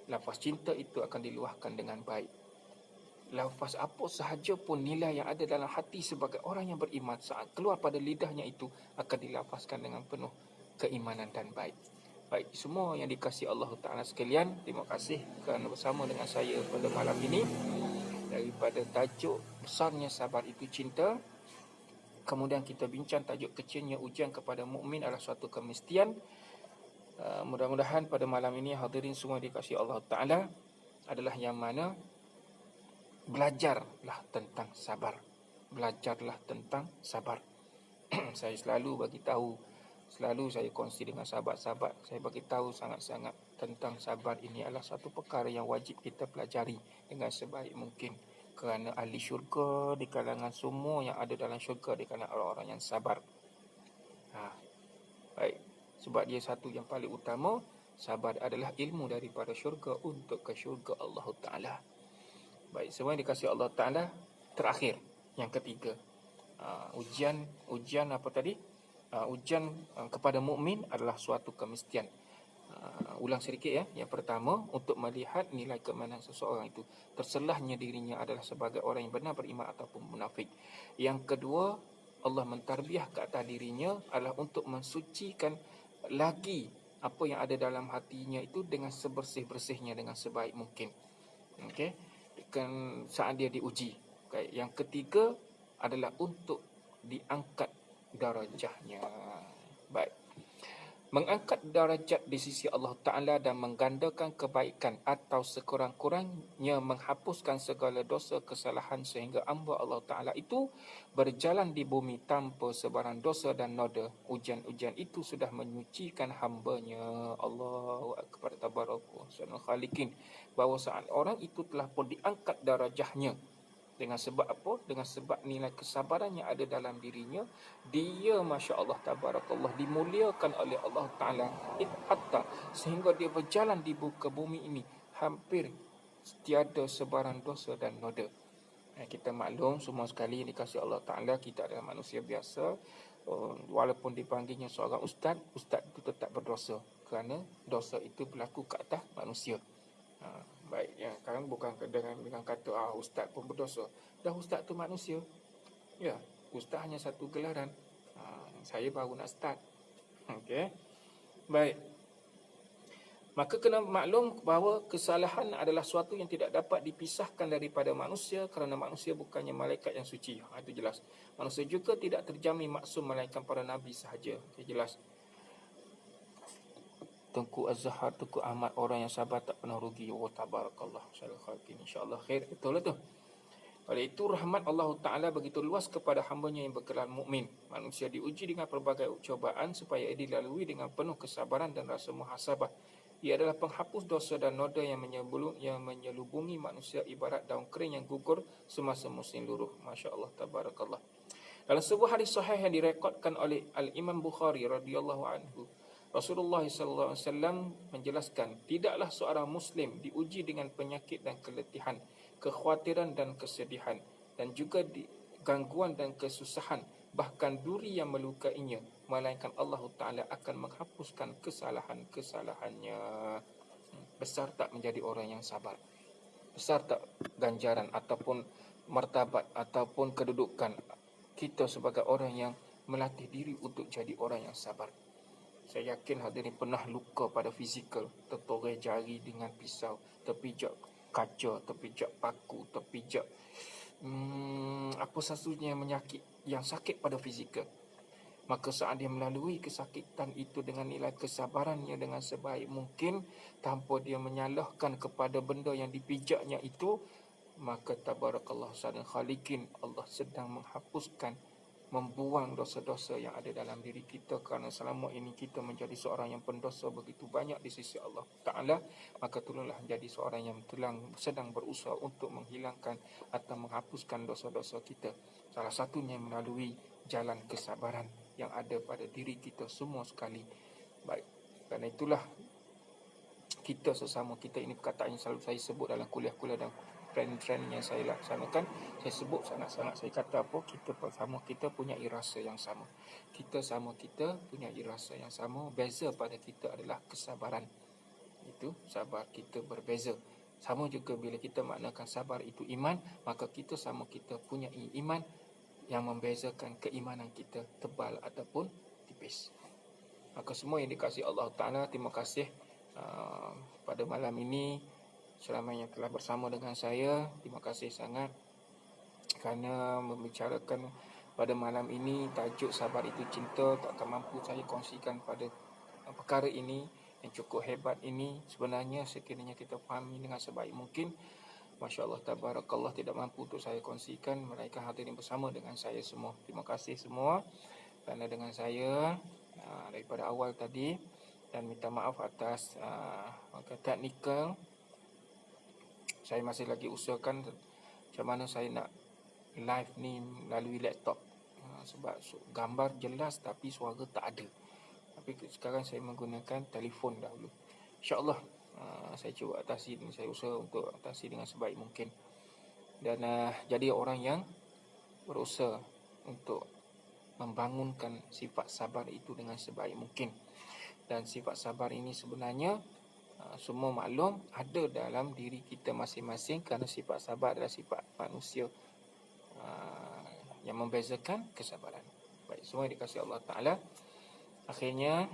Lafaz cinta itu akan diluahkan dengan baik. Lafaz apa sahaja pun nilai yang ada dalam hati sebagai orang yang beriman, saat keluar pada lidahnya itu akan dilafazkan dengan penuh keimanan dan baik. Baik, semua yang dikasihi Allah Ta'ala sekalian, terima kasih kerana bersama dengan saya pada malam ini daripada tajuk besarnya sabar itu cinta. Kemudian kita bincang tajuk kecilnya ujian kepada mukmin adalah suatu kemestian. Mudah-mudahan pada malam ini hadirin semua dikasihi Allah Ta'ala adalah yang mana belajarlah tentang sabar. Belajarlah tentang sabar. Saya selalu bagi tahu, selalu saya kongsi dengan sahabat-sahabat, saya bagi tahu sangat-sangat tentang sabar ini adalah satu perkara yang wajib kita pelajari dengan sebaik mungkin. Kerana ahli syurga di kalangan semua yang ada dalam syurga di kalangan orang-orang yang sabar. Baik, sebab dia satu yang paling utama, sabar adalah ilmu daripada syurga untuk ke syurga Allah Ta'ala. Baik, semua yang dikasihi Allah Ta'ala, terakhir, yang ketiga, ujian apa tadi? Ujian kepada mukmin adalah suatu kemestian. Ulang sedikit ya. Yang pertama, untuk melihat nilai keimanan seseorang itu, terselahnya dirinya adalah sebagai orang yang benar beriman ataupun munafik. Yang kedua, Allah mentarbiah ke atas dirinya adalah untuk mensucikan lagi apa yang ada dalam hatinya itu dengan sebersih-bersihnya, dengan sebaik mungkin. Okey, saat dia diuji. Okay. Yang ketiga adalah untuk diangkat darajahnya. Baik, mengangkat darajat di sisi Allah Ta'ala dan menggandakan kebaikan atau sekurang-kurangnya menghapuskan segala dosa kesalahan sehingga hamba Allah Ta'ala itu berjalan di bumi tanpa sebarang dosa dan noda. Ujian-ujian itu sudah menyucikan hambanya. Allahu Akbar, tabarakallah ahsanul khaliqin. Bahawa saat orang itu telah pun diangkat darajahnya. Dengan sebab apa? Dengan sebab nilai kesabaran yang ada dalam dirinya. Dia Masya Allah tabarakallah dimuliakan oleh Allah Ta'ala hatta sehingga dia berjalan di muka bumi ini hampir tiada sebarang dosa dan noda. Kita maklum semua sekali yang dikasihi Allah Ta'ala, kita adalah manusia biasa. Walaupun dipanggilnya seorang ustaz, ustaz itu tetap berdosa kerana dosa itu berlaku ke atas manusia. Baik, ya, sekarang bukan dengan kata ustaz pun berdosa. Dah ustaz tu manusia. Ya, ustaz hanya satu gelaran. Saya baru nak start. Okey. Baik. Maka kena maklum bahawa kesalahan adalah suatu yang tidak dapat dipisahkan daripada manusia, kerana manusia bukannya malaikat yang suci. Itu jelas. Manusia juga tidak terjamin maksum melainkan para nabi sahaja. Jelas. Tengku Az-Zahar, Tengku Ahmad, orang yang sabar tak pernah rugi. Oh, tabarakallah. InsyaAllah khair. Betul lah tu. Oleh itu rahmat Allah Ta'ala begitu luas kepada hambanya yang bergelar mukmin. Manusia diuji dengan pelbagai cobaan supaya dilalui dengan penuh kesabaran dan rasa muhasabah. Ia adalah penghapus dosa dan noda yang menyelubungi manusia ibarat daun kering yang gugur semasa musim luruh. Masya Allah, tabarakallah. Dalam sebuah hadis sahih yang direkodkan oleh Al-Imam Bukhari radhiyallahu anhu, Rasulullah SAW menjelaskan, tidaklah seorang Muslim diuji dengan penyakit dan keletihan, kekhawatiran dan kesedihan, dan juga gangguan dan kesusahan, bahkan duri yang melukainya, melainkan Allah Ta'ala akan menghapuskan kesalahan-kesalahannya. Besar tak menjadi orang yang sabar? Besar tak ganjaran ataupun martabat ataupun kedudukan kita sebagai orang yang melatih diri untuk jadi orang yang sabar? Saya yakin hadirin pernah luka pada fizikal, tertoreh jari dengan pisau, terpijak kaca, terpijak paku, terpijak apa satunya yang sakit pada fizikal. Maka saat dia melalui kesakitan itu dengan nilai kesabarannya dengan sebaik mungkin, tanpa dia menyalahkan kepada benda yang dipijaknya itu, maka tabarakallah sadang khalikin, Allah sedang menghapuskan, membuang dosa-dosa yang ada dalam diri kita, kerana selama ini kita menjadi seorang yang pendosa begitu banyak di sisi Allah Ta'ala. Maka tolonglah menjadi seorang yang sedang berusaha untuk menghilangkan atau menghapuskan dosa-dosa kita. Salah satunya melalui jalan kesabaran yang ada pada diri kita semua sekali. Baik, kerana itulah kita sesama kita, ini perkataan yang selalu saya sebut dalam kuliah-kuliah dan training yang saya laksanakan. Saya sebut sangat-sangat, saya kata apa, kita bersama kita punya rasa yang sama. Kita sama kita punya rasa yang sama. Beza pada kita adalah kesabaran. Itu sabar kita berbeza. Sama juga bila kita maknakan sabar itu iman, maka kita sama kita punya iman yang membezakan keimanan kita tebal ataupun tipis. Maka semua yang dikasihi Allah Ta'ala, terima kasih pada malam ini selama yang telah bersama dengan saya. Terima kasih sangat kerana membicarakan pada malam ini tajuk sabar itu cinta. Takkan mampu saya kongsikan pada perkara ini yang cukup hebat ini. Sebenarnya sekiranya kita fahami dengan sebaik mungkin, Masya Allah, tabarakallah, tidak mampu untuk saya kongsikan, melainkan hadirin bersama dengan saya semua. Terima kasih semua kerana dengan saya daripada awal tadi, dan minta maaf atas teknikal. Saya masih lagi usahakan macam mana saya nak live ni melalui laptop, sebab gambar jelas tapi suara tak ada. Tapi sekarang saya menggunakan telefon dahulu. InsyaAllah saya cuba atasi, saya usaha untuk atasi dengan sebaik mungkin. Dan jadi orang yang berusaha untuk membangunkan sifat sabar itu dengan sebaik mungkin. Dan sifat sabar ini sebenarnya semua maklum ada dalam diri kita masing-masing, kerana sifat sabar adalah sifat manusia yang membezakan kesabaran. Baik, semua yang dikasihi Allah Ta'ala, akhirnya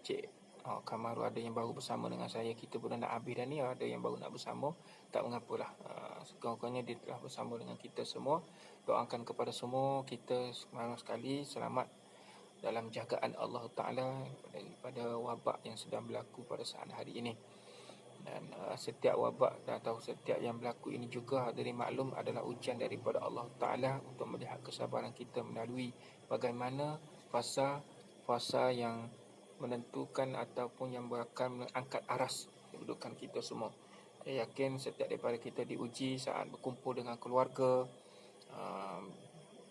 Cik Kamaru ada yang baru bersama dengan saya. Kita pun nak habis dah ni, ada yang baru nak bersama. Tak mengapalah, sekurang-kurangnya dia telah bersama dengan kita semua. Doakan kepada semua kita semangat sekali selamat dalam jagaan Allah Ta'ala daripada wabak yang sedang berlaku pada saat hari ini. Dan setiap wabak atau setiap yang berlaku ini juga hadirin maklum adalah ujian daripada Allah Ta'ala untuk melihat kesabaran kita melalui bagaimana fasa yang menentukan ataupun yang akan mengangkat aras kedudukan kita semua. Saya yakin setiap daripada kita diuji saat berkumpul dengan keluarga.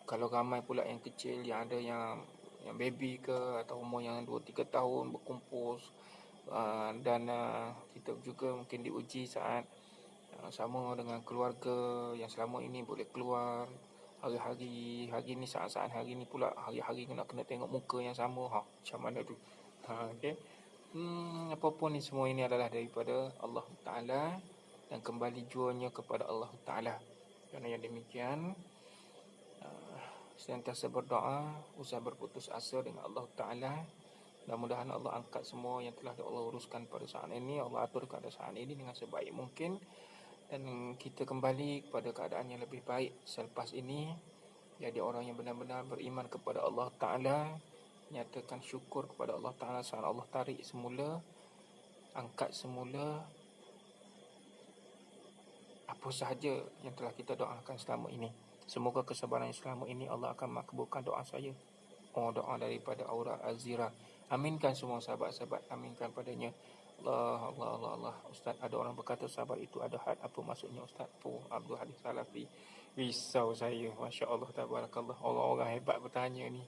Kalau ramai pula yang kecil, yang ada yang baby ke atau umur yang 2-3 tahun berkumpul, dan kita juga mungkin diuji saat sama dengan keluarga yang selama ini boleh keluar hari ni, saat-saat hari ni pula hari-hari nak kena tengok muka yang sama. Macam mana tu? Okay. Apapun ni, semua ini adalah daripada Allah Ta'ala dan kembali juanya kepada Allah Ta'ala. Kerana yang demikian, sentiasa berdoa, usah berputus asa dengan Allah Ta'ala, Mudah-mudahan Allah angkat semua yang telah Allah uruskan pada saat ini, Allah atur keadaan ini dengan sebaik mungkin, dan kita kembali kepada keadaan yang lebih baik selepas ini. Jadi orang yang benar-benar beriman kepada Allah Ta'ala, nyatakan syukur kepada Allah Ta'ala saat Allah tarik semula, angkat semula apa sahaja yang telah kita doakan selama ini. Semoga kesabaran selama ini Allah akan makbulkan doa saya. Doa daripada Aura Azira. Aminkan semua sahabat-sahabat, aminkan padanya. Allah, Allah, Allah, Allah. Ustaz, ada orang berkata sabar itu ada had. Apa maksudnya Ustaz? Abdul Hadis Salafi. Risau saya. Masya Allah, tabarakallah. Orang-orang hebat bertanya ni.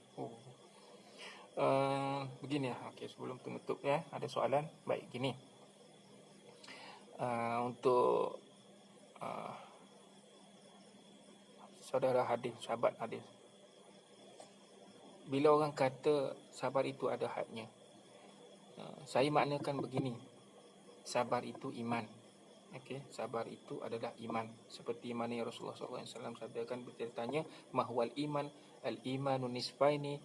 Begini ya. Okay, sebelum tutup ya, ada soalan. Baik, gini. Untuk saudara hadis, sahabat hadis. Bila orang kata sabar itu ada hadnya, saya maknakan begini. Sabar itu iman. Okey, sabar itu adalah iman. Seperti mana yang Rasulullah SAW sabdakan bertanya, mahwal iman, al-imanu nisfaini,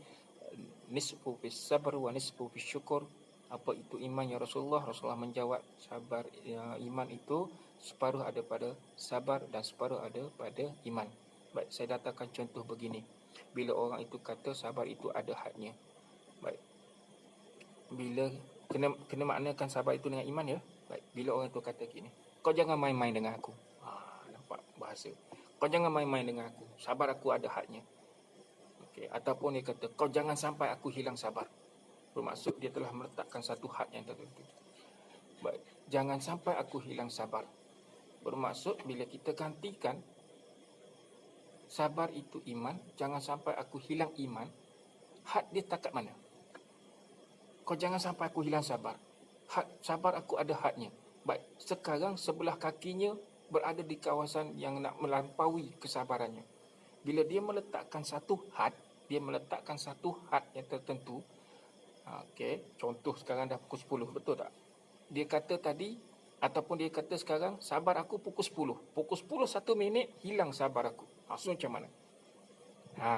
nisfu fis sabr wa nisfu fis syukur. Apa itu iman ya Rasulullah? Rasulullah menjawab, sabar, iman itu separuh ada pada sabar dan separuh ada pada iman. Baik, saya datangkan contoh begini. Bila orang itu kata sabar itu ada hadnya. Baik. Bila kena maknakan sabar itu dengan iman ya. Baik, bila orang itu kata gini, kau jangan main-main dengan aku. Nampak bahasa. Kau jangan main-main dengan aku. Sabar aku ada hadnya. Okey, ataupun dia kata kau jangan sampai aku hilang sabar. Bermaksud dia telah meletakkan satu had yang tertentu. Baik, jangan sampai aku hilang sabar. Bermaksud bila kita gantikan sabar itu iman, jangan sampai aku hilang iman, had dia takat mana? Kau jangan sampai aku hilang sabar. Had, sabar aku ada hadnya. Baik, sekarang sebelah kakinya berada di kawasan yang nak melampaui kesabarannya. Bila dia meletakkan satu had, yang tertentu. Okey, contoh sekarang dah pukul 10, betul tak? Dia kata tadi, ataupun dia kata sekarang, sabar aku pukul 10. Pukul 10 1 minit, hilang sabar aku. Maksud macam mana?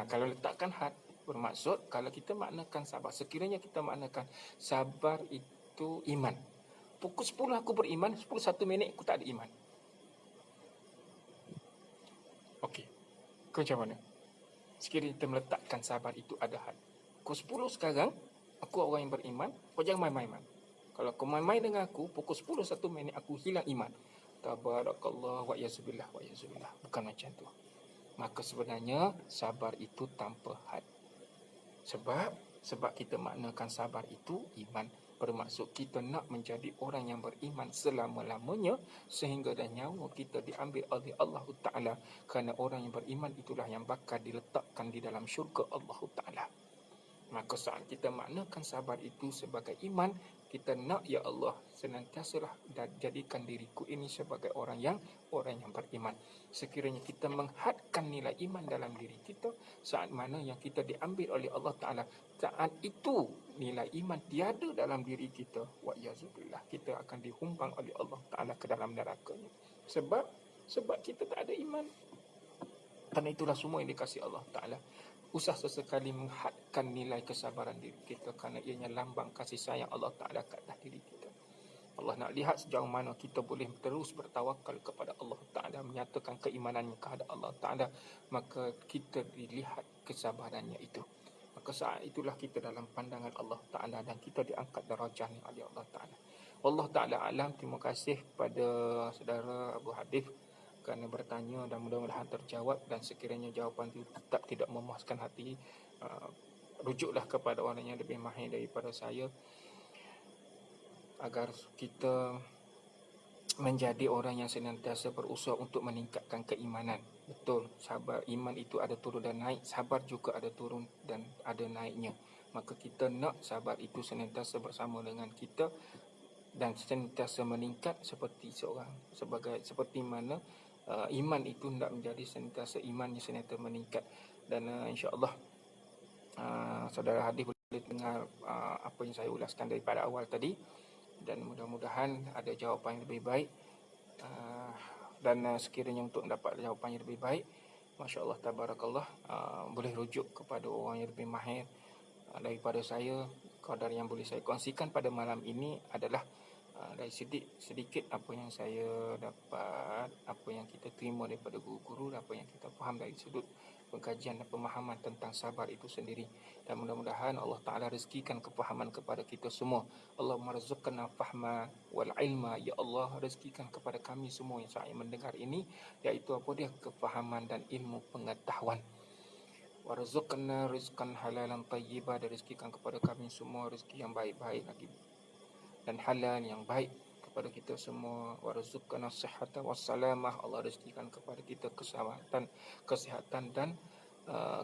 Kalau letakkan had, bermaksud kalau kita maknakan sabar, sekiranya kita maknakan sabar itu iman. Pukul 10 aku beriman, 10 1 minit aku tak ada iman. Okey, macam mana? Sekiranya kita meletakkan sabar itu ada had. Pukul 10 sekarang, aku orang yang beriman, kau jangan main-main. Kalau kau main-main dengan aku, pukul 10 1 minit aku hilang iman. Tabarakallah wa yazubillah wa yazubillah. Bukan macam tu. Maka sebenarnya sabar itu tanpa had. Sebab kita maknakan sabar itu iman. Bermaksud kita nak menjadi orang yang beriman selama-lamanya sehingga dan nyawa kita diambil oleh Allah Ta'ala. Kerana orang yang beriman itulah yang bakal diletakkan di dalam syurga Allah Ta'ala. Maka saat kita maknakan sabar itu sebagai iman, kita nak ya Allah senantiasalah jadikan diriku ini sebagai orang yang beriman. Sekiranya kita menghadkan nilai iman dalam diri kita, saat mana yang kita diambil oleh Allah Ta'ala, saat itu nilai iman tiada dalam diri kita, wa yazubillah, kita akan dihumbang oleh Allah Ta'ala ke dalam nerakanya. Sebab kita tak ada iman. Karena itulah semua yang dikasihi Allah Ta'ala. Usah sesekali menghadkan nilai kesabaran diri kita, kerana ianya lambang kasih sayang Allah Ta'ala ke atas diri kita. Allah nak lihat sejauh mana kita boleh terus bertawakal kepada Allah Ta'ala, menyatakan keimanannya kepada Allah Ta'ala, maka kita dilihat kesabarannya itu. Maka saat itulah kita dalam pandangan Allah Ta'ala dan kita diangkat darajahnya oleh Allah Ta'ala. Allah Ta'ala alam. Terima kasih kepada saudara Abu Hadif kerana bertanya dan mudah-mudahan terjawab, dan sekiranya jawapan itu tetap tidak memuaskan hati, rujuklah kepada orang yang lebih mahir daripada saya agar kita menjadi orang yang senantiasa berusaha untuk meningkatkan keimanan. Betul, sabar, iman itu ada turun dan naik, sabar juga ada turun dan ada naiknya. Maka kita nak sabar itu senantiasa bersama dengan kita dan senantiasa meningkat seperti mana iman itu hendak menjadi senantiasa imannya senantiasa meningkat. Dan insya-Allah saudara Hadif boleh dengar apa yang saya ulaskan daripada awal tadi, dan mudah-mudahan ada jawapan yang lebih baik. Dan sekiranya untuk mendapat jawapan yang lebih baik, masya-Allah tabarakallah, boleh rujuk kepada orang yang lebih mahir daripada saya qadar yang boleh saya kongsikan pada malam ini adalah dari sedikit apa yang saya dapat, apa yang kita terima daripada guru-guru, apa yang kita faham dari sudut pengkajian dan pemahaman tentang sabar itu sendiri. Dan mudah-mudahan Allah Ta'ala rezekikan kefahaman kepada kita semua. Allahumma rizqna fahma wal ilma. Ya Allah, rezekikan kepada kami semua yang saya mendengar ini, iaitu apa dia? Kefahaman dan ilmu pengetahuan. Warzuqna rizqan halalan tayyiba, dan rezekikan kepada kami semua rezeki yang baik-baik lagi dan halal yang baik kepada kita semua. Warzuqna sihhata wassalamah. Allah rezekikan kepada kita kesihatan dan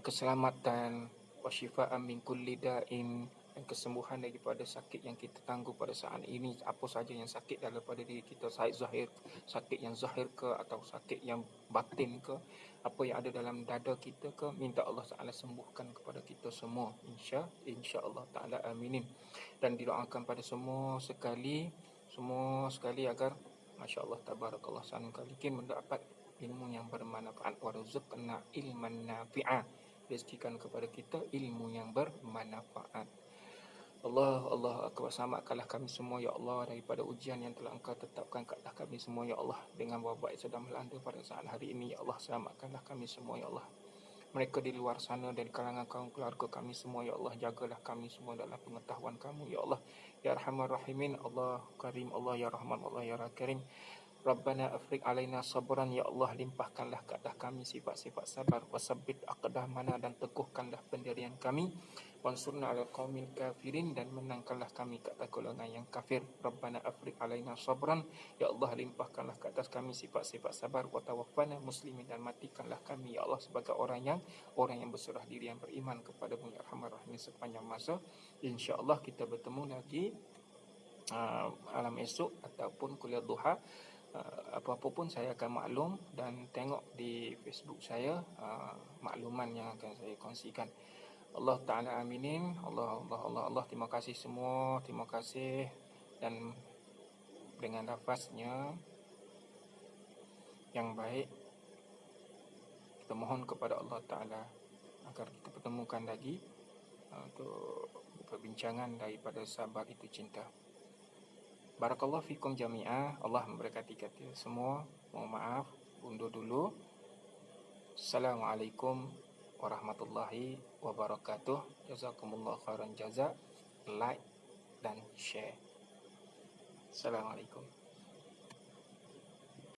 keselamatan. Wasyifaan min kulli da'in, dan kesembuhan daripada sakit yang kita tangguh pada saat ini. Apa saja yang sakit daripada diri kita, sakit yang zahir ke atau sakit yang batin ke, apa yang ada dalam dada kita ke, minta Allah Ta'ala sembuhkan kepada kita semua, insya-Allah Ta'ala, aminin. Dan didoakan pada semua sekali agar masya-Allah tabarakallah sanun kalikin mendapat ilmu yang bermanfaat. Warzuqna ilman nafi'a, rezekikan kepada kita ilmu yang bermanfaat. Allah akbar. Selamatkanlah kami semua ya Allah daripada ujian yang telah Engkau tetapkan ke atas kami semua ya Allah, dengan wabak yang sedang melanda pada saat hari ini ya Allah. Selamatkanlah kami semua ya Allah. Mereka di luar sana dan kalangan kaum keluarga kami semua ya Allah, jagalah kami semua dalam pengetahuan kamu ya Allah. Ya Arhamar Rahimin, Allah Karim, Allah ya Rahman, Allah ya Karim. Rabbana afrik alaina sabran, ya Allah, limpahkanlah ke atas kami sifat-sifat sabar. Wasabbit aqdamana, dan teguhkanlah pendirian kami. Wansurna ala qaumil kafirin, dan menangkanlah kami ke atas golongan yang kafir. Rabbana afrik alaina sabran, ya Allah, limpahkanlah ke atas kami sifat-sifat sabar. Wa tawaffana muslimin, dan matikanlah kami ya Allah sebagai orang yang berserah diri, yang beriman kepada-Mu ya Arhamar Rahimin sepanjang masa. Insya-Allah kita bertemu lagi malam esok ataupun kuliah duha. Apa-apa pun saya akan maklum dan tengok di Facebook saya makluman yang akan saya kongsikan. Allah Ta'ala aminin. Allah, terima kasih semua, terima kasih. Dan dengan lafaznya yang baik, kita mohon kepada Allah Ta'ala agar kita pertemukan lagi untuk perbincangan daripada sabar itu cinta. Barakallahu fikum jami'ah. Allah memberkati kita semua. Mohon maaf, undur dulu. Assalamualaikum warahmatullahi wabarakatuh. Jazakumullah khairan jaza. Like dan share. Assalamualaikum.